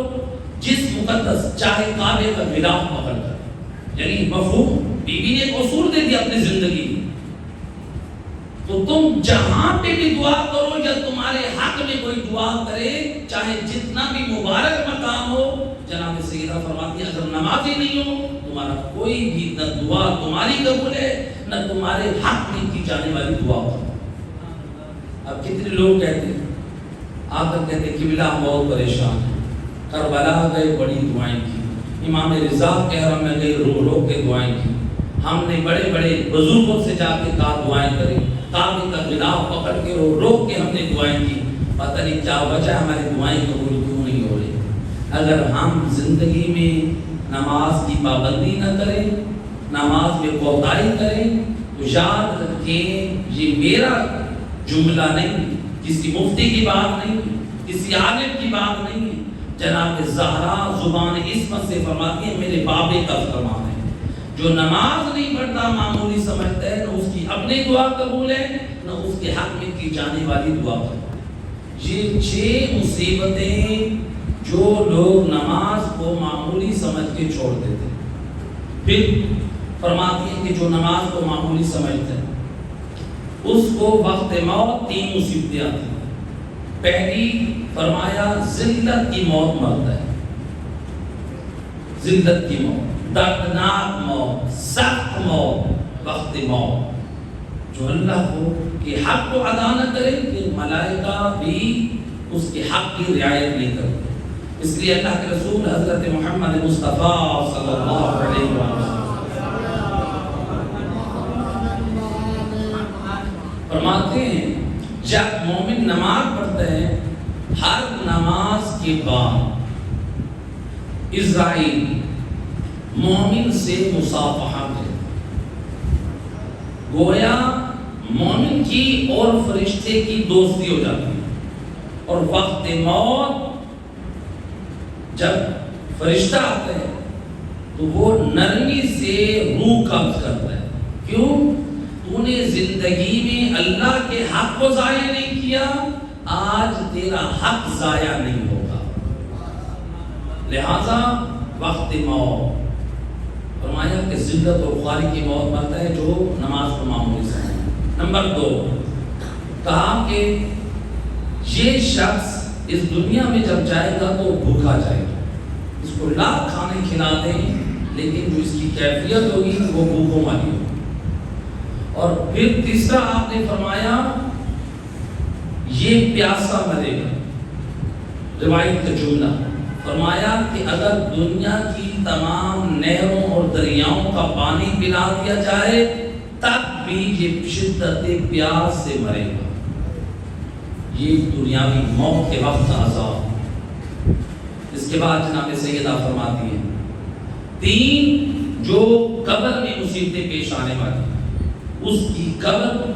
Speaker 1: جس مقدس چاہے کعبے کا غلاف پکڑ کر، یعنی مفہوم بی بی نے ایک اصول دے دیا اپنی زندگی میں، تو تم جہاں پہ بھی دعا کرو یا تمہارے حق میں کوئی دعا کرے چاہے جتنا بھی مبارک مقام ہو، جناب سیدہ فرماتی ہے اگر نمازی نہیں ہو تمہارا کوئی بھی نہ دعا تمہاری قبول ہے نہ تمہارے حق میں کی جانے والی دعا ہو۔ اب کتنے لوگ کہتے ہیں آ کر کہتے ہیں قبلہ ہم بہت پریشان ہیں، کربلا گئے بڑی دعائیں کی، امام رضا کہرم میں گئے رو رو کے دعائیں کی، ہم نے بڑے بڑے بزرگوں سے جا کے کہا دعائیں کریں، کعبے کا غلاف پکڑ کے رو رو کے ہم نے دعائیں کی، پتہ نہیں کیا وجہ ہماری دعائیں قبول کیوں نہیں ہو رہی۔ اگر ہم زندگی میں نماز کی پابندی نہ کریں، نماز میں کوتاہی کریں، تو یاد رکھیں یہ میرا جملہ نہیں، کسی مفتی کی بات نہیں، کسی عالم کی بات نہیں، جناب زہرا زبان عصمت سے فرماتی ہے، میرے بابے کا فرمان ہے، جو نماز نہیں پڑھتا معمولی سمجھتا ہے، نہ اس کی اپنی دعا قبول ہے، نہ اس کے حق میں کی جانے والی دعا قبول ہے۔ یہ 6 مصیبتیں جو لوگ نماز کو معمولی سمجھ کے چھوڑ دیتے ہیں۔ پھر فرماتی ہیں کہ جو نماز کو معمولی سمجھتے ہیں اس کو وقت موت 3 مصیبتیں آتی ہیں۔ پہلی فرمایا ذلت کی موت مرتا ہے، ذلت کی موت، دردناک موت، سخت موت، وقت موت، جو اللہ کو کے حق کو ادا نہ کرے کہ ملائکہ بھی اس کے حق کی رعایت نہیں کرتے۔ اس لیے اللہ کے رسول حضرت محمد مصطفیٰ صلی اللہ علیہ وسلم فرماتے ہیں جب مومن نماز پڑھتے ہیں ہر نماز کے بعد عزرائیل مومن سے مصافحہ کرے، گویا مومن کی اور فرشتے کی دوستی ہو جاتی ہے، اور وقت موت جب فرشتہ آتا ہے تو وہ نرمی سے روح قبض کرتا ہے، کیوں؟ تو نے زندگی میں اللہ کے حق کو ضائع نہیں کیا، آج تیرا حق ضائع نہیں ہوگا، لہذا وقت موت فرمایا کہ ذلت اور خواری کی موت مرتا ہے جو نماز کو معمولی سمجھے۔ نمبر 2 کہا کہ یہ شخص اس دنیا میں جب جائے گا تو بھوکا جائے گا، اس کو لاکھ کھانے کھلا دیں لیکن جو اس کی کیفیت ہوگی وہ بھوکوں والی ہوگی۔ اور پھر تیسرا آپ نے فرمایا یہ پیاسا مرے گا، روایت کا جملہ فرمایا کہ اگر دنیا کی تمام نہروں اور دریاؤں کا پانی پلا دیا جائے تب بھی یہ شدت پیاس سے مرے گا۔ یہ دنیاوی موت کے وقت کا عذاب۔ اس کے بعد جناب سیدہ فرماتی ہیں 3 جو قبر میں مصیبتیں پیش آنے والی، اس کی قبر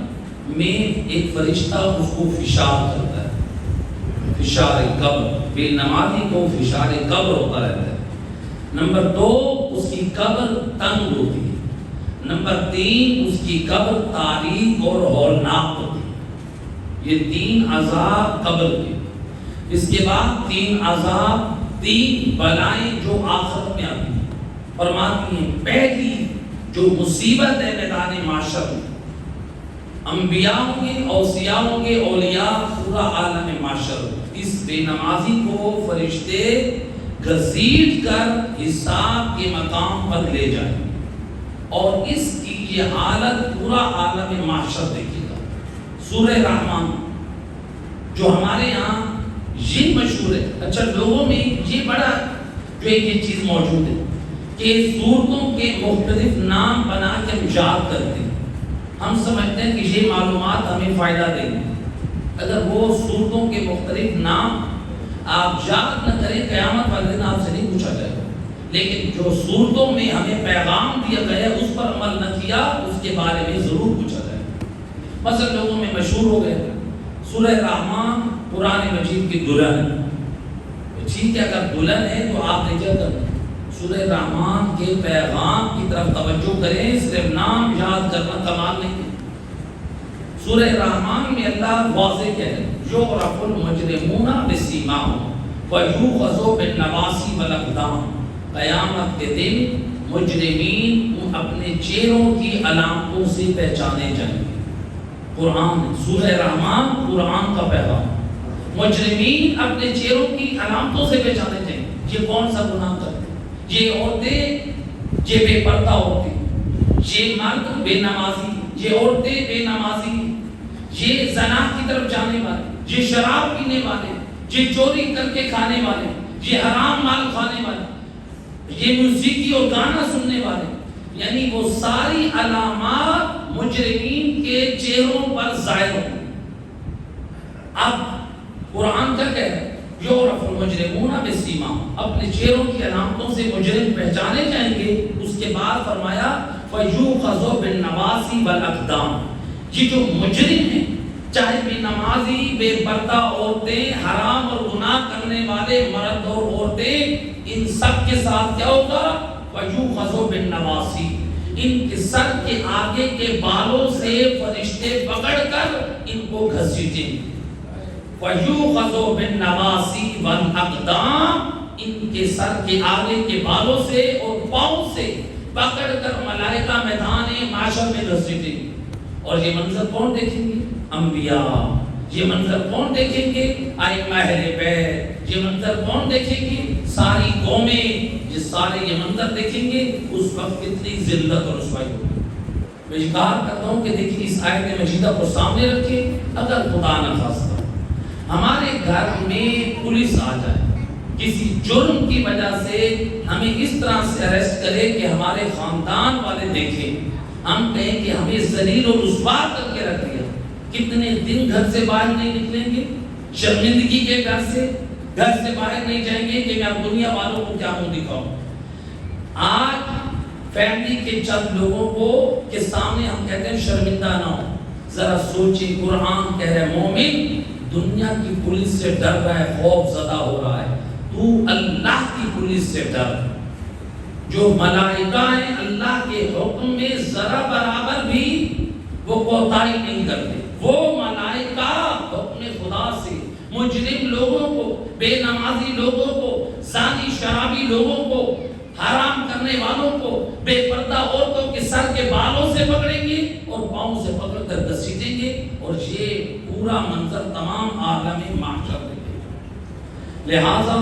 Speaker 1: میں ایک فرشتہ اس کو فشار کرتا ہے، فشار قبر، بے نمازی کو فشار قبر ہوتا رہتا ہے۔ نمبر 2 اس کی قبر تنگ ہوتی ہے۔ نمبر 3 اس کی قبر تاریک اور ہولناک ہوتی ہے۔ یہ 3 عذاب قبر کے۔ اس کے بعد 3 عذاب، 3 بلائیں جو آخرت میں آتی ہیں۔ فرماتی ہیں پہلی جو مصیبت ہے میدان معاشر میں، انبیاء ہوں گے، اوصیاء ہوں گے، اولیاء، پورا عالم معاشر، اس بے نمازی کو فرشتے گھسیٹ کر حساب کے مقام پر لے جائیں اور اس کی یہ حالت پورا عالم معاشر دیکھے گا۔ سورہ رحمان جو ہمارے یہاں یہ مشہور ہے، اچھا لوگوں میں یہ بڑا جو ایک چیز موجود ہے کہ سورتوں کے مختلف نام بنا کے ہم یاد کرتے ہیں، ہم سمجھتے ہیں کہ یہ معلومات ہمیں فائدہ دیں گی۔ اگر وہ سورتوں کے مختلف نام آپ یاد نہ کریں قیامت والے دن آپ سے نہیں پوچھا جائے گا، لیکن جو سورتوں میں ہمیں پیغام دیا گیا اس پر عمل نہ کیا اس کے بارے میں ضرور پوچھا جائے گا۔ مثلا لوگوں میں مشہور ہو گئے سورہ رحمان قرآن مجید کی دلہن ہے، ٹھیک ہے، اگر دلہن ہے تو آپ نے کیا کرنا، سورہ رحمان کے پیغام کی طرف توجہ کریں، صرف نام یاد کرنا کمال نہیں ہے۔ سورہ رحمان میں اللہ واضح کہہ رہے ہیں یعرف المجرمون بسیماہم ویؤخذ بالنواصی والاقدام، قیامت کے دن مجرمین اپنے چہروں کی علامتوں سے پہچانے جائیں گے۔ قرآن سورہ رحمان قرآن کا پیغام، مجرمین اپنے چہروں کی علامتوں سے پہچانے جائیں گے۔ یہ کون سا گناہ کرتے، یہ عورتیں یہ بے پردہ عورتیں، یہ مرد بے نمازی، یہ عورتیں بے نمازی، یہ زنا کی طرف جانے والے، یہ شراب پینے والے، یہ چوری کر کے کھانے والے، یہ حرام مال کھانے والے، یہ موسیقی اور گانا سننے والے، یعنی وہ ساری علامات مجرمین کے چہروں پر ظاہر ہوں۔ اب قرآن کیا کہہ رہا ہے؟ یعرف المجرمون بسیماہم، اپنے چہروں کی علامتوں سے مجرم پہچانے جائیں گے۔ اس کے بعد فرمایا فَيُؤْخَذُ بِالنَّوَاصِي وَالْأَقْدَامِ، یہ جو مجرم ہیں، چاہے بے نمازی، بے پردہ عورتیں، حرام اور گناہ کرنے والے مرد اور عورتیں، ان سب کے ساتھ کیا ہوگا؟ فَيُؤْخَذُ بِالنَّوَاصِي، ان کے سر کے آگے کے بالوں سے فرشتے پکڑ کر ان کو گھسیٹیں گے۔ فَيُؤْخَذُ بِالنَّوَاصِي وَالْأَقْدَامِ، ان کے سر کے آگے کے بالوں سے اور پاؤں سے پکڑ کر ملائکہ میدان معاشر میں گھسیٹیں گے۔ اور یہ منظر کون دیکھیں گے؟ انبیاء۔ یہ منظر کون دیکھیں گے؟ ائمہ اہل بیت۔ یہ منظر کون دیکھیں گے؟ ساری قومیں۔ یہ سارے یہ منظر دیکھیں گے، اس وقت کتنی ذلت اور رسوائی ہوگی۔ میں اظہار کرتا ہوں کہ دیکھیں اس آیت مجیدہ کو سامنے رکھیں، اگر خدا نہ خواستہ ہمارے گھر میں پولیس آ جائے، کسی جرم کی وجہ سے ہمیں اس طرح سے اریسٹ کرے کہ ہمارے خاندان والے دیکھیں، ہم کہیں کہ ہمیں ذلیل و رسوا کر کے رکھ دیا، کتنے دن گھر سے باہر نہیں نکلیں گے؟ شرمندگی کے گھر سے باہر نہیں جائیں گے کہ میں اب دنیا والوں کو کیا منہ دکھاؤں۔ آج فیملی کے چند لوگوں کو کے سامنے ہم کہتے ہیں شرمندہ نہ ہو۔ ذرا سوچیں، قرآن کہہ رہے مومن دنیا کی پولیس سے ڈر رہا ہے، خوف زدہ ہو رہا ہے، تو اللہ کی پولیس سے ڈر۔ جو ملائکہ ہیں اللہ کے حکم میں ذرا برابر بھی وہ کوتاہی نہیں کرتے۔ وہ ملائکہ حکم خدا سے مجرم لوگوں کو، بے نمازی لوگوں کو، زانی شرابی لوگوں کو، حرام کرنے والوں کو، بے پردہ عورتوں کے سر کے بالوں سے پکڑیں گے اور پاؤں سے پکڑ کر گھسیٹیں گے، اور یہ پورا منظر تمام عالم معاشر دیکھے گا۔ لہذا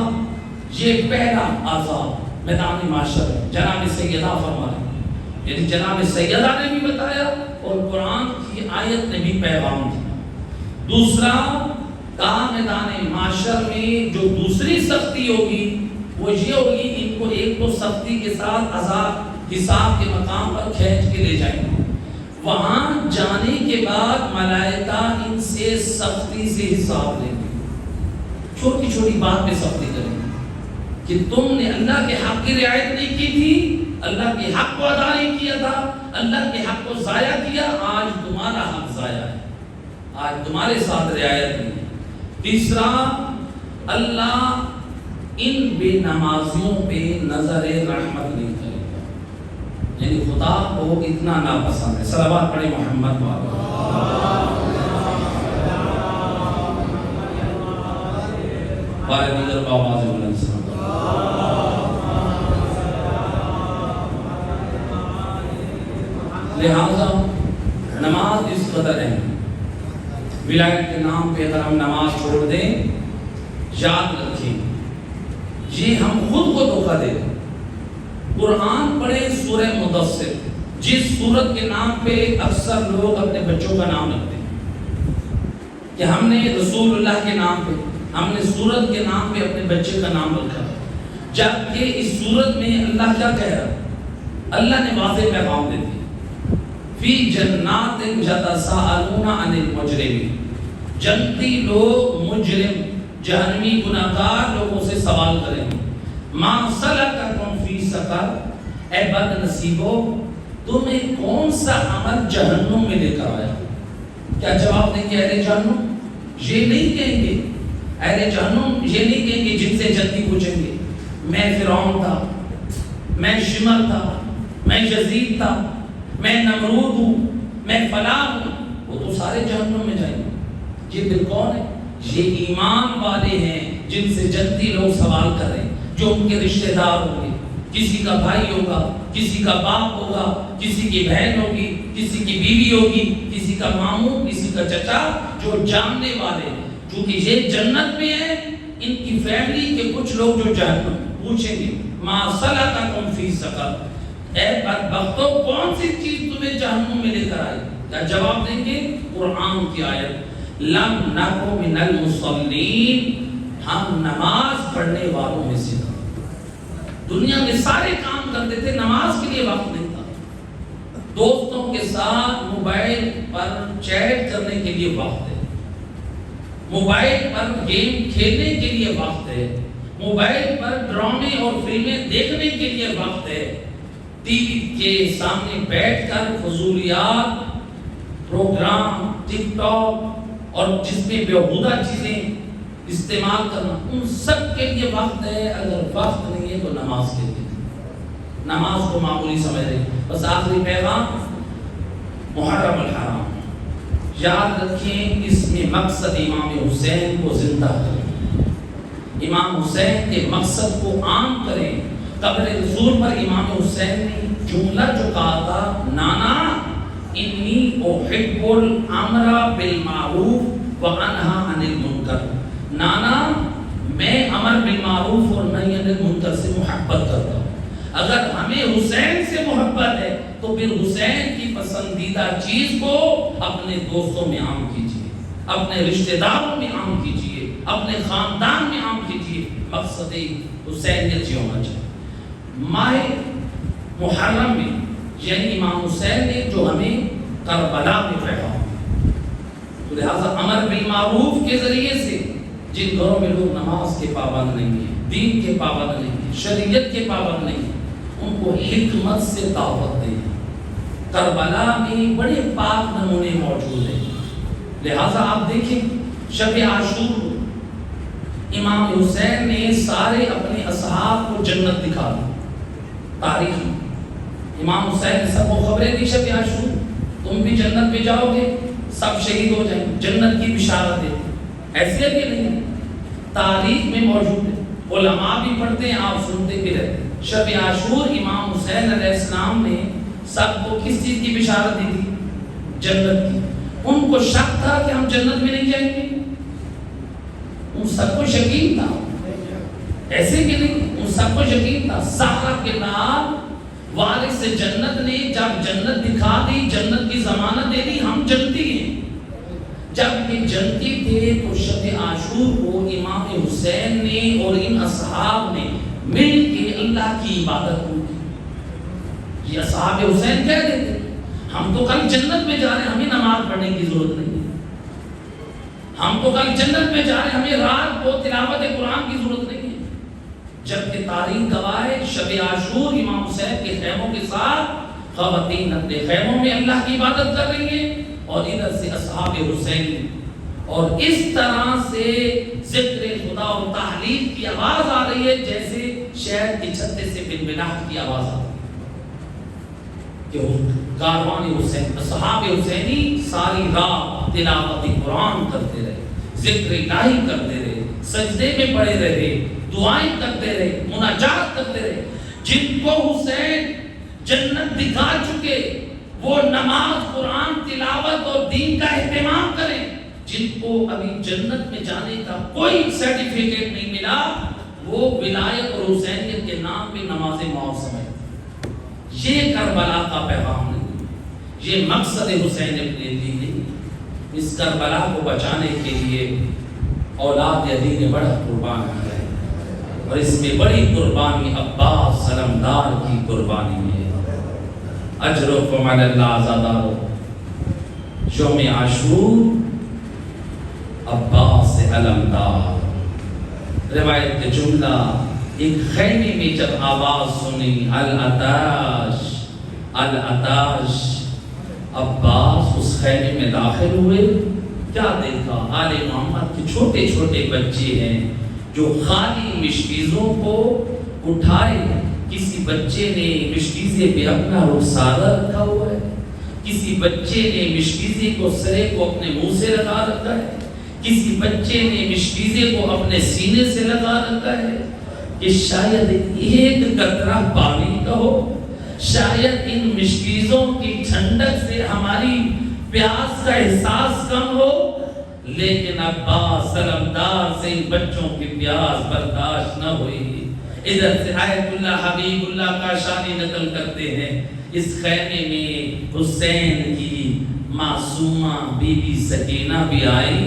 Speaker 1: یہ پہلا عذاب میدان معاشر ہے، جناب سیدہ فرما رہے ہیں، یعنی جناب سیدہ نے بھی بتایا اور قرآن کی آیت نے بھی پیغام دیا۔ دوسرا کہا میدان معاشر میں جو دوسری سختی ہوگی وہ یہ ہوگی، ان کو ایک تو سختی کے ساتھ عذاب حساب کے مقام پر کھینچ کے لے جائیں گے، وہاں جانے کے بعد ملائکہ ان سے سختی سے حساب لیں گے، چھوٹی چھوٹی بات پہ سختی کریں گے کہ تم نے اللہ کے حق کی رعایت نہیں کی تھی، اللہ کے حق کو ادا نہیں کیا تھا، اللہ کے حق کو ضائع کیا، آج تمہارا حق ضائع ہے، آج تمہارے ساتھ رعایت نہیں ہے۔ تیسرا، اللہ ان بے نمازیوں پہ نظر رحمت نہیں کرے گا، یعنی خدا کو اتنا ناپسند ہے۔ صلوات پڑھیں محمد والے۔ بارے دیگر باواز بلند سلام۔ لہذا نماز اس قدر ہے، ولایت کے نام پہ اگر ہم نماز چھوڑ دیں، یاد رکھیں یہ ہم خود کو دھوکہ دے دیں۔ قرآن پڑھیں سورہ مدثر، جس سورت کے نام پہ اکثر لوگ اپنے بچوں کا نام رکھتے ہیں کہ ہم نے رسول اللہ کے نام پہ، ہم نے سورت کے نام پہ اپنے بچے کا نام رکھا، جبکہ اس سورت میں اللہ کیا کہہ رہا؟ اللہ نے واضح پیغام دے دیا، فی جنات یتساءلون عن المجرمین، جنتی لوگ مجرم جہنمی گناہگار لوگوں سے سوال کریں گے، ما سلککم فی سقر، اے بد نصیبو تمہیں کون سا عمل جہنم میں لے کر آیا؟ کیا جواب دیں گے اہل جہنم؟ یہ نہیں کہیں گے اہل جہنم، یہ نہیں کہیں گے جن سے جنتی پوچھیں گے میں فرعون تھا، میں شمر تھا، میں یزید تھا، میں نمرود ہوں، میں فلاں ہوں، وہ تو سارے جہنم میں جائیں گے۔ یہ دل کون ہے؟ یہ ایمان والے ہیں جن سے جنتی لوگ سوال کر رہے ہیں، جو ان کے رشتہ دار ہوں گے، کسی کا بھائی ہوگا، کسی کا باپ ہوگا، کسی کی بہن ہوگی، کسی کی بیوی ہوگی، کسی کا ماموں، کسی کا چچا، جو جاننے والے ہیں، چونکہ یہ جنت میں ہیں، ان کی فیملی کے کچھ لوگ جو جہنم پوچھیں گے ما سلککم فی سقر، اے بدبختوں کون سی چیز تمہیں جہنم میں لے کر آئی؟ کیا جواب دیں گے؟ قرآن کی آیت لم نکو من المصلین، ہم نماز پڑھنے والوں میں سے تھے۔ دنیا میں سارے کام کرتے تھے، نماز کے لیے وقت نہیں تھا۔ دوستوں کے ساتھ موبائل پر چیٹ کرنے کے لیے وقت ہے، موبائل پر گیم کھیلنے کے لیے وقت ہے، موبائل پر ڈرامے اور فلمیں دیکھنے کے لیے وقت ہے، ٹی وی کے سامنے بیٹھ کر فضولیات پروگرام ٹک ٹاک اور جس میں بیہودہ چیزیں استعمال کرنا، ان سب کے لیے وقت ہے۔ اگر وقت نہیں ہے تو نماز کے لیے، نماز کو معمولی سمجھ رہے۔ بس آخری پیغام محرم الحرام، یاد رکھیں اس میں مقصد امام حسین کو زندہ کریں، امام حسین کے مقصد کو عام کریں۔ قبر رسول پر امام حسین نے جملہ جو کہا تھا، نانا انی احب الامر بالمعروف وانہا عن المنکر، نانا میں امر بالمعروف اور نہی عن المنکر سے محبت کرتا ہوں۔ اگر ہمیں حسین سے محبت ہے تو پھر حسین کی پسندیدہ چیز کو اپنے دوستوں میں عام کیجیے، اپنے رشتہ داروں میں عام کیجیے، اپنے خاندان میں عام کیجیے۔ مقصد حسینیت یہ ہونا چاہیے۔ ماہ محرم میں یعنی امام حسین نے جو ہمیں کربلا میں پیغام، تو لہٰذا امر بالمعروف کے ذریعے سے جن گھروں میں لوگ نماز کے پابند نہیں ہیں، دین کے پابند نہیں ہیں، شریعت کے پابند نہیں ہیں، ان کو حکمت سے دعوت دیں۔ کربلا میں بڑے پاک نمونے موجود ہیں، لہٰذا آپ دیکھیں شب عاشور امام حسین نے سارے اپنے اصحاب کو جنت دکھا دی۔ تاریخ میں امام حسین نے سب کو خبریں دی، شب عاشور تم بھی جنت میں جاؤ گے، سب شہید ہو جائیں، جنت کی بشارت ہے۔ ایسے کہ نہیں، تاریخ میں موجود ہے، علماء بھی پڑھتے ہیں، آپ سنتے بھی رہتے ہیں۔ شب عاشور امام حسین علیہ السلام نے سب کو کس چیز کی بشارت دی تھی؟ جنت کی۔ ان کو شک تھا کہ ہم جنت میں نہیں جائیں گے، ان سب کو یقین تھا، ایسے کہ نہیں، ان سب کو یقین تھا۔ سحرہ کے بعد وارث جنت نے جب جنت دکھا دی، جنت کی ضمانت دے دی، ہم جنتی ہیں۔ جب یہ جنتی تھے تو شب عاشور کو امام حسین نے اور ان اصحاب نے مل کے اللہ کی عبادت کی۔ یہ اصحاب حسین کہہ دیتے ہم تو کل جنت میں جا رہے ہیں، ہمیں نماز پڑھنے کی ضرورت نہیں ہے، ہم تو کل جنت میں جا رہے ہیں، ہمیں رات کو تلاوت قرآن کی ضرورت نہیں ہے۔ جبکہ تاریخ گواہ ہے شب عاشور امام حسین کے خیموں کے ساتھ خواتین اپنے خیموں میں اللہ کی عبادت کر رہی ہیں، اور ادھر سے اصحاب حسین، اور اس طرح سے ذکر خدا اور تحلیل کی آواز آ رہی ہے جیسے شہر کی چھتے سے بنبناہٹ کی آواز آ رہی ہے کہ کاروان حسین، اصحاب حسینی ساری رات تلاوت قرآن کرتے رہے، ذکر الہی کرتے رہے، سجدے میں پڑے رہے، دعائیں کرتے رہے، مناجات کرتے رہے۔ جن کو حسین جنت دکھا چکے وہ نماز، قرآن تلاوت اور دین کا اہتمام کریں۔ جن کو ابھی جنت میں جانے کا کوئی سرٹیفکیٹ نہیں ملا، وہ ولایت اور حسینیت کے نام پہ نماز معاف سمجھتے۔ یہ کربلا کا پیغام نہیں، یہ مقصد حسین اپنے لیے نہیں۔ اس کربلا کو بچانے کے لیے اولاد علی نے بڑا قربان کیا ہے، اور اس میں بڑی قربانی عباس علمدار کی قربانی ہے۔ اجرکم علی اللہ عزادارو، یوم عاشور عباس علمدار، روایت کے جملہ، ایک خیمے میں جب آواز سنی العطاش العطاش، عباس اس خیمے میں داخل ہوئے، کیا دیکھا؟ آل محمد کے چھوٹے چھوٹے بچے ہیں جو خالی مشکیزوں کو اٹھائے۔ کسی بچے نے مشکیزے پہ اپنا رخسارہ رکھا ہوا ہے، کسی بچے نے مشکیزے کو سرے کو اپنے منہ سے لگا رکھا ہے، کسی بچے نے مشکیزے کو اپنے سینے سے لگا رکھا ہے، کہ شاید ایک قطرہ پانی کا ہو، شاید ان مشکیزوں کی ٹھنڈک سے ہماری پیاس کا احساس کم ہو، لیکن عباس علمدار سے ان بچوں کی پیاس برداشت نہ ہوئی۔ ادھر سے آیت اللہ حبیب اللہ کا شانی نقل کرتے ہیں، اس خیمے میں حسین کی معصومہ بی بی سکینہ بھی آئی،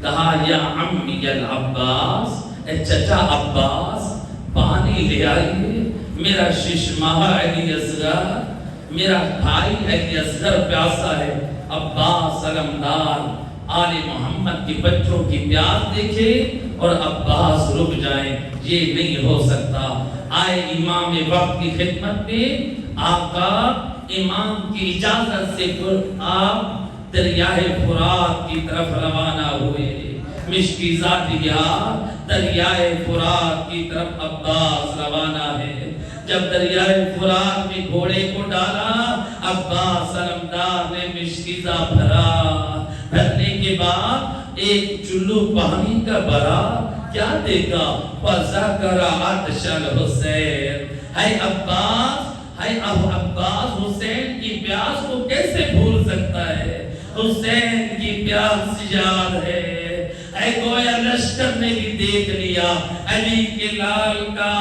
Speaker 1: کہا یا عمی العباس، اے چچا عباس پانی لے آئیے، میرا ششماہ علی اصغر، میرا بھائی علی اصغر پیاسا ہے۔ عباس علمدار آل محمد کے بچوں کی پیاس دیکھے اور عباس رک جائیں، یہ نہیں ہو سکتا۔ آئے امام وقت کی خدمت میں، آقا امام کی اجازت سے آپ دریائے فرات کی طرف روانہ ہوئے۔ مشکی ذاتیہ دریائے فرات کی طرف عباس روانہ ہے۔ جب دریائے فرات میں گھوڑے کو ڈالا، عباس علمدار نے مشکیزہ بھرنے کے بعد ایک چلو پانی کا بھرا، کیا دیکھا؟ فَذَكَرَ عَطْشَ الْحُسَيْنِ، ہے عباس حسین کی پیاس کو کیسے بھول سکتا ہے؟ حسین کی پیاس یاد ہے۔ اے گویا لشکر نے بھی دیکھ لیا علی کے لال کا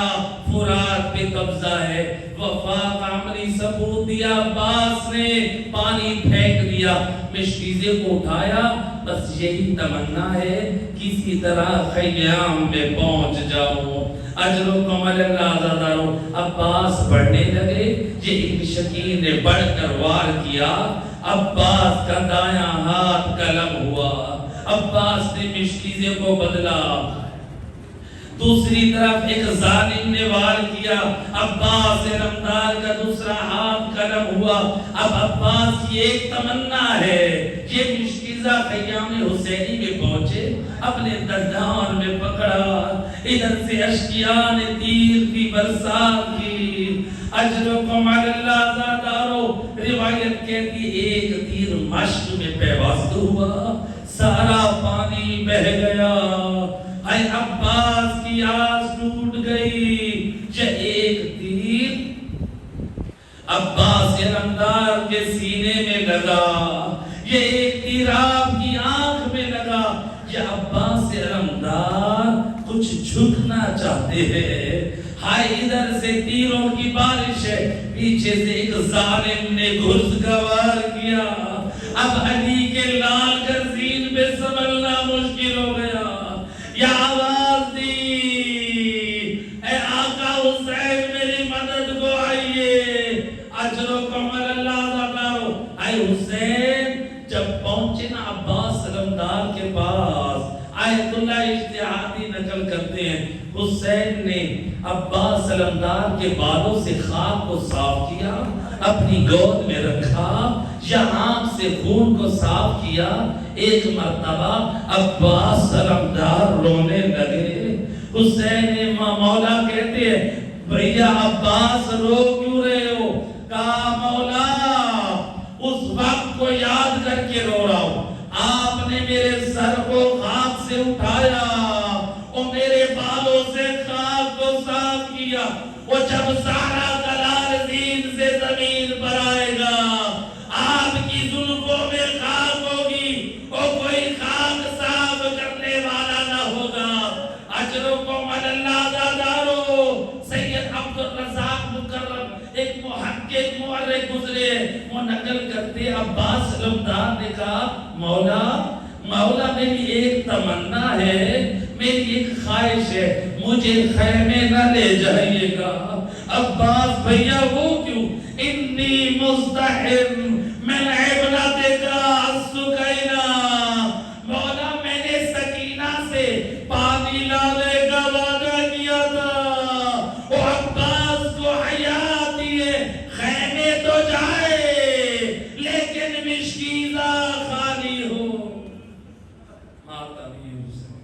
Speaker 1: فرات پہ قبضہ ہے۔ وفاق عملی ثبوت دیا، عباس نے پانی پھینک دیا، مشکیزے کو اٹھایا، بس یہی تمنا ہے کسی طرح خیام میں پہنچ جاؤں۔ اجرکم اللہ عزادارو، عباس بڑھنے لگے، یہ ایک شکیل نے بڑھ کر وار کیا، عباس کا دایاں ہاتھ قلم ہوا، عباس نے مشکیزے کو بدلا۔ دوسری طرف ایک ظالم نے وار کیا، عباس علمدار کا دوسرا ہاتھ قلم ہوا۔ اب عباس کی ایک تمنا ہے، یہ مشکیزہ خیام حسینی میں پہنچے، اپنے دندان میں پکڑا، ادھر سے اشکیاء نے تیر کی برسات کی۔ اجرکم اللہ زادارو، روایت کہتی ایک تیر مشک میں پیوست ہوا، سارا پانی بہ گیا۔ اے عباس کی آس ٹوٹ گئی، یہ ایک تیر عباس علمدار کے سینے میں لگا، یہ ایک تیر آپ کی آنکھ میں لگا۔ یہ عباس علمدار کچھ جھکنا چاہتے ہیں، ہائے ادھر سے تیروں کی بارش ہے، پیچھے سے ایک ظالم نے گھسگوار کیا۔ اب علی کے لال گرزین پہ سنبھلنا مشکل ہو گیا، یا آواز دی، اے آقا حسین میری مدد کو آئیے۔ اجرکم اللہ زادارو، اے حسین جب پہنچے نا عباس علمدار کے پاس، آیت اللہ اجتہادی نقل کرتے ہیں، حسین نے عباس علمدار کے بالوں سے خاک کو صاف کیا، اپنی گود میں رکھا، یا آنکھ سے خون کو صاف کیا۔ ایک مرتبہ عباس علمدار رونے لگے، حسین مولا کہتے ہیں بھیا عباس رو کیوں رہے ہو؟ کہا مولا اس وقت کو یاد کر کے رو رہا ہوں، آپ نے میرے سر کو خاک سے اٹھایا اور میرے بالوں سے خاک کو صاف کیا، وہ جب سارا کلال دین سے زمین پر آئے گا، آپ کی زلفوں میں خاک ہوگی اور کوئی خاک صاف کرنے والا نہ ہوگا۔ اجرکم اللہ زادارو، سید عبدالرزاق مکرم ایک محقق مورخ گزرے، وہ نقل کرتے عباس علمدار نے کہا مولا میری ایک تمنا ہے، میری ایک خواہش ہے، مجھے خیمے نہ لے جائیے گا۔ عباس بھیا وہ کیوں؟ انی مستحم من ابنتک السکینہ، مولا میں نے سکینہ سے پانی لانے کا وعدہ کیا تھا، وہ عباس کو حیا آتی ہے، خیمے تو جائے لیکن مشکیزہ خالی ہو۔ ماتمی حسین